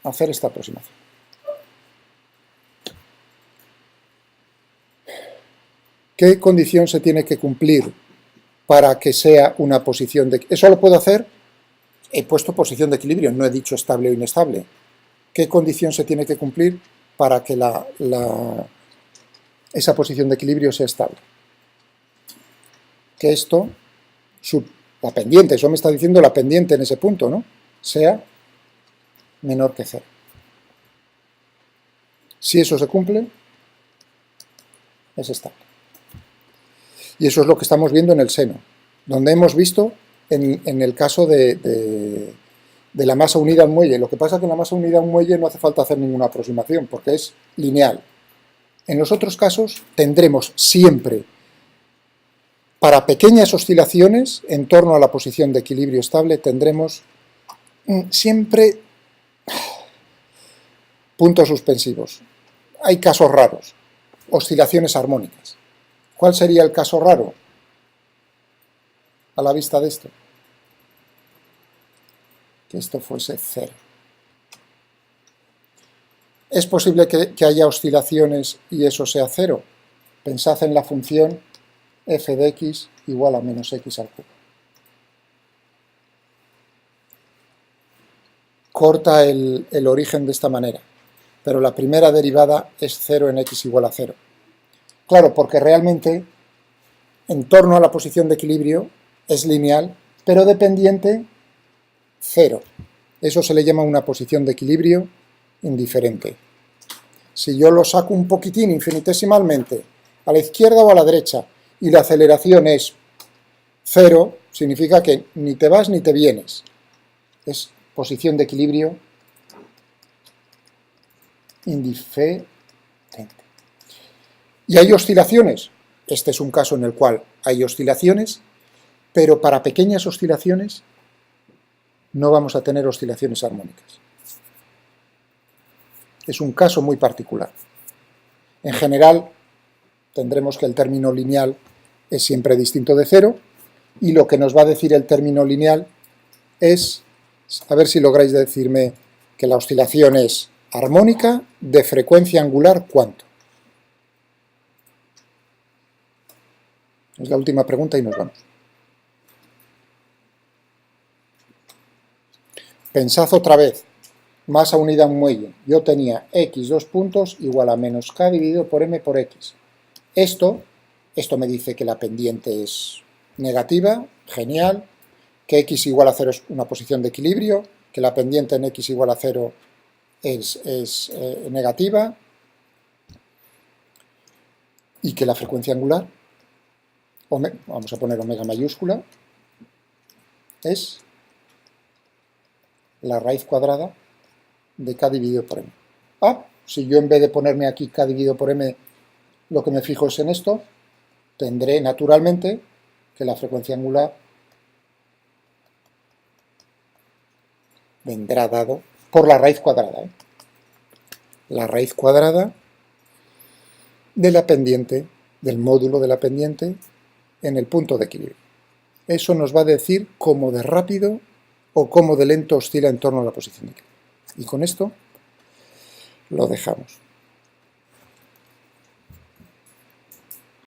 hacer esta aproximación. ¿Qué condición se tiene que cumplir para que sea una posición de... Eso lo puedo hacer, he puesto posición de equilibrio, no he dicho estable o inestable. ¿Qué condición se tiene que cumplir para que esa posición de equilibrio sea estable? Que esto, la pendiente, eso me está diciendo la pendiente en ese punto, ¿no? Sea menor que cero. Si eso se cumple, es estable. Y eso es lo que estamos viendo en el seno, donde hemos visto en el caso de la masa unida a un muelle. Lo que pasa es que en la masa unida a un muelle no hace falta hacer ninguna aproximación, porque es lineal. En los otros casos tendremos siempre, para pequeñas oscilaciones en torno a la posición de equilibrio estable, tendremos siempre puntos suspensivos. Hay casos raros, oscilaciones armónicas. ¿Cuál sería el caso raro a la vista de esto? Que esto fuese cero. ¿Es posible que haya oscilaciones y eso sea cero? Pensad en la función f de x igual a menos x al cubo. Corta el origen de esta manera, pero la primera derivada es 0 en x igual a 0. Claro, porque realmente en torno a la posición de equilibrio es lineal, pero dependiente 0. Eso se le llama una posición de equilibrio indiferente. Si yo lo saco un poquitín infinitesimalmente a la izquierda o a la derecha y la aceleración es 0, significa que ni te vas ni te vienes. Es posición de equilibrio indiferente. ¿Y hay oscilaciones? Este es un caso en el cual hay oscilaciones, pero para pequeñas oscilaciones no vamos a tener oscilaciones armónicas. Es un caso muy particular. En general, tendremos que el término lineal es siempre distinto de cero, y lo que nos va a decir el término lineal es, a ver si lográis decirme que la oscilación es armónica de frecuencia angular, ¿cuánto? Es la última pregunta y nos vamos. Pensad otra vez, masa unida a un muelle. Yo tenía x dos puntos igual a menos k dividido por m por x. Esto me dice que la pendiente es negativa, genial, que x igual a 0 es una posición de equilibrio, que la pendiente en x igual a 0 es negativa, y que la frecuencia angular, vamos a poner omega mayúscula, es la raíz cuadrada de k dividido por m. Si yo en vez de ponerme aquí k dividido por m, lo que me fijo es en esto, tendré naturalmente que la frecuencia angular vendrá dado por la raíz cuadrada. La raíz cuadrada de la pendiente, del módulo de la pendiente, en el punto de equilibrio. Eso nos va a decir cómo de rápido o cómo de lento oscila en torno a la posición de equilibrio. Y con esto lo dejamos.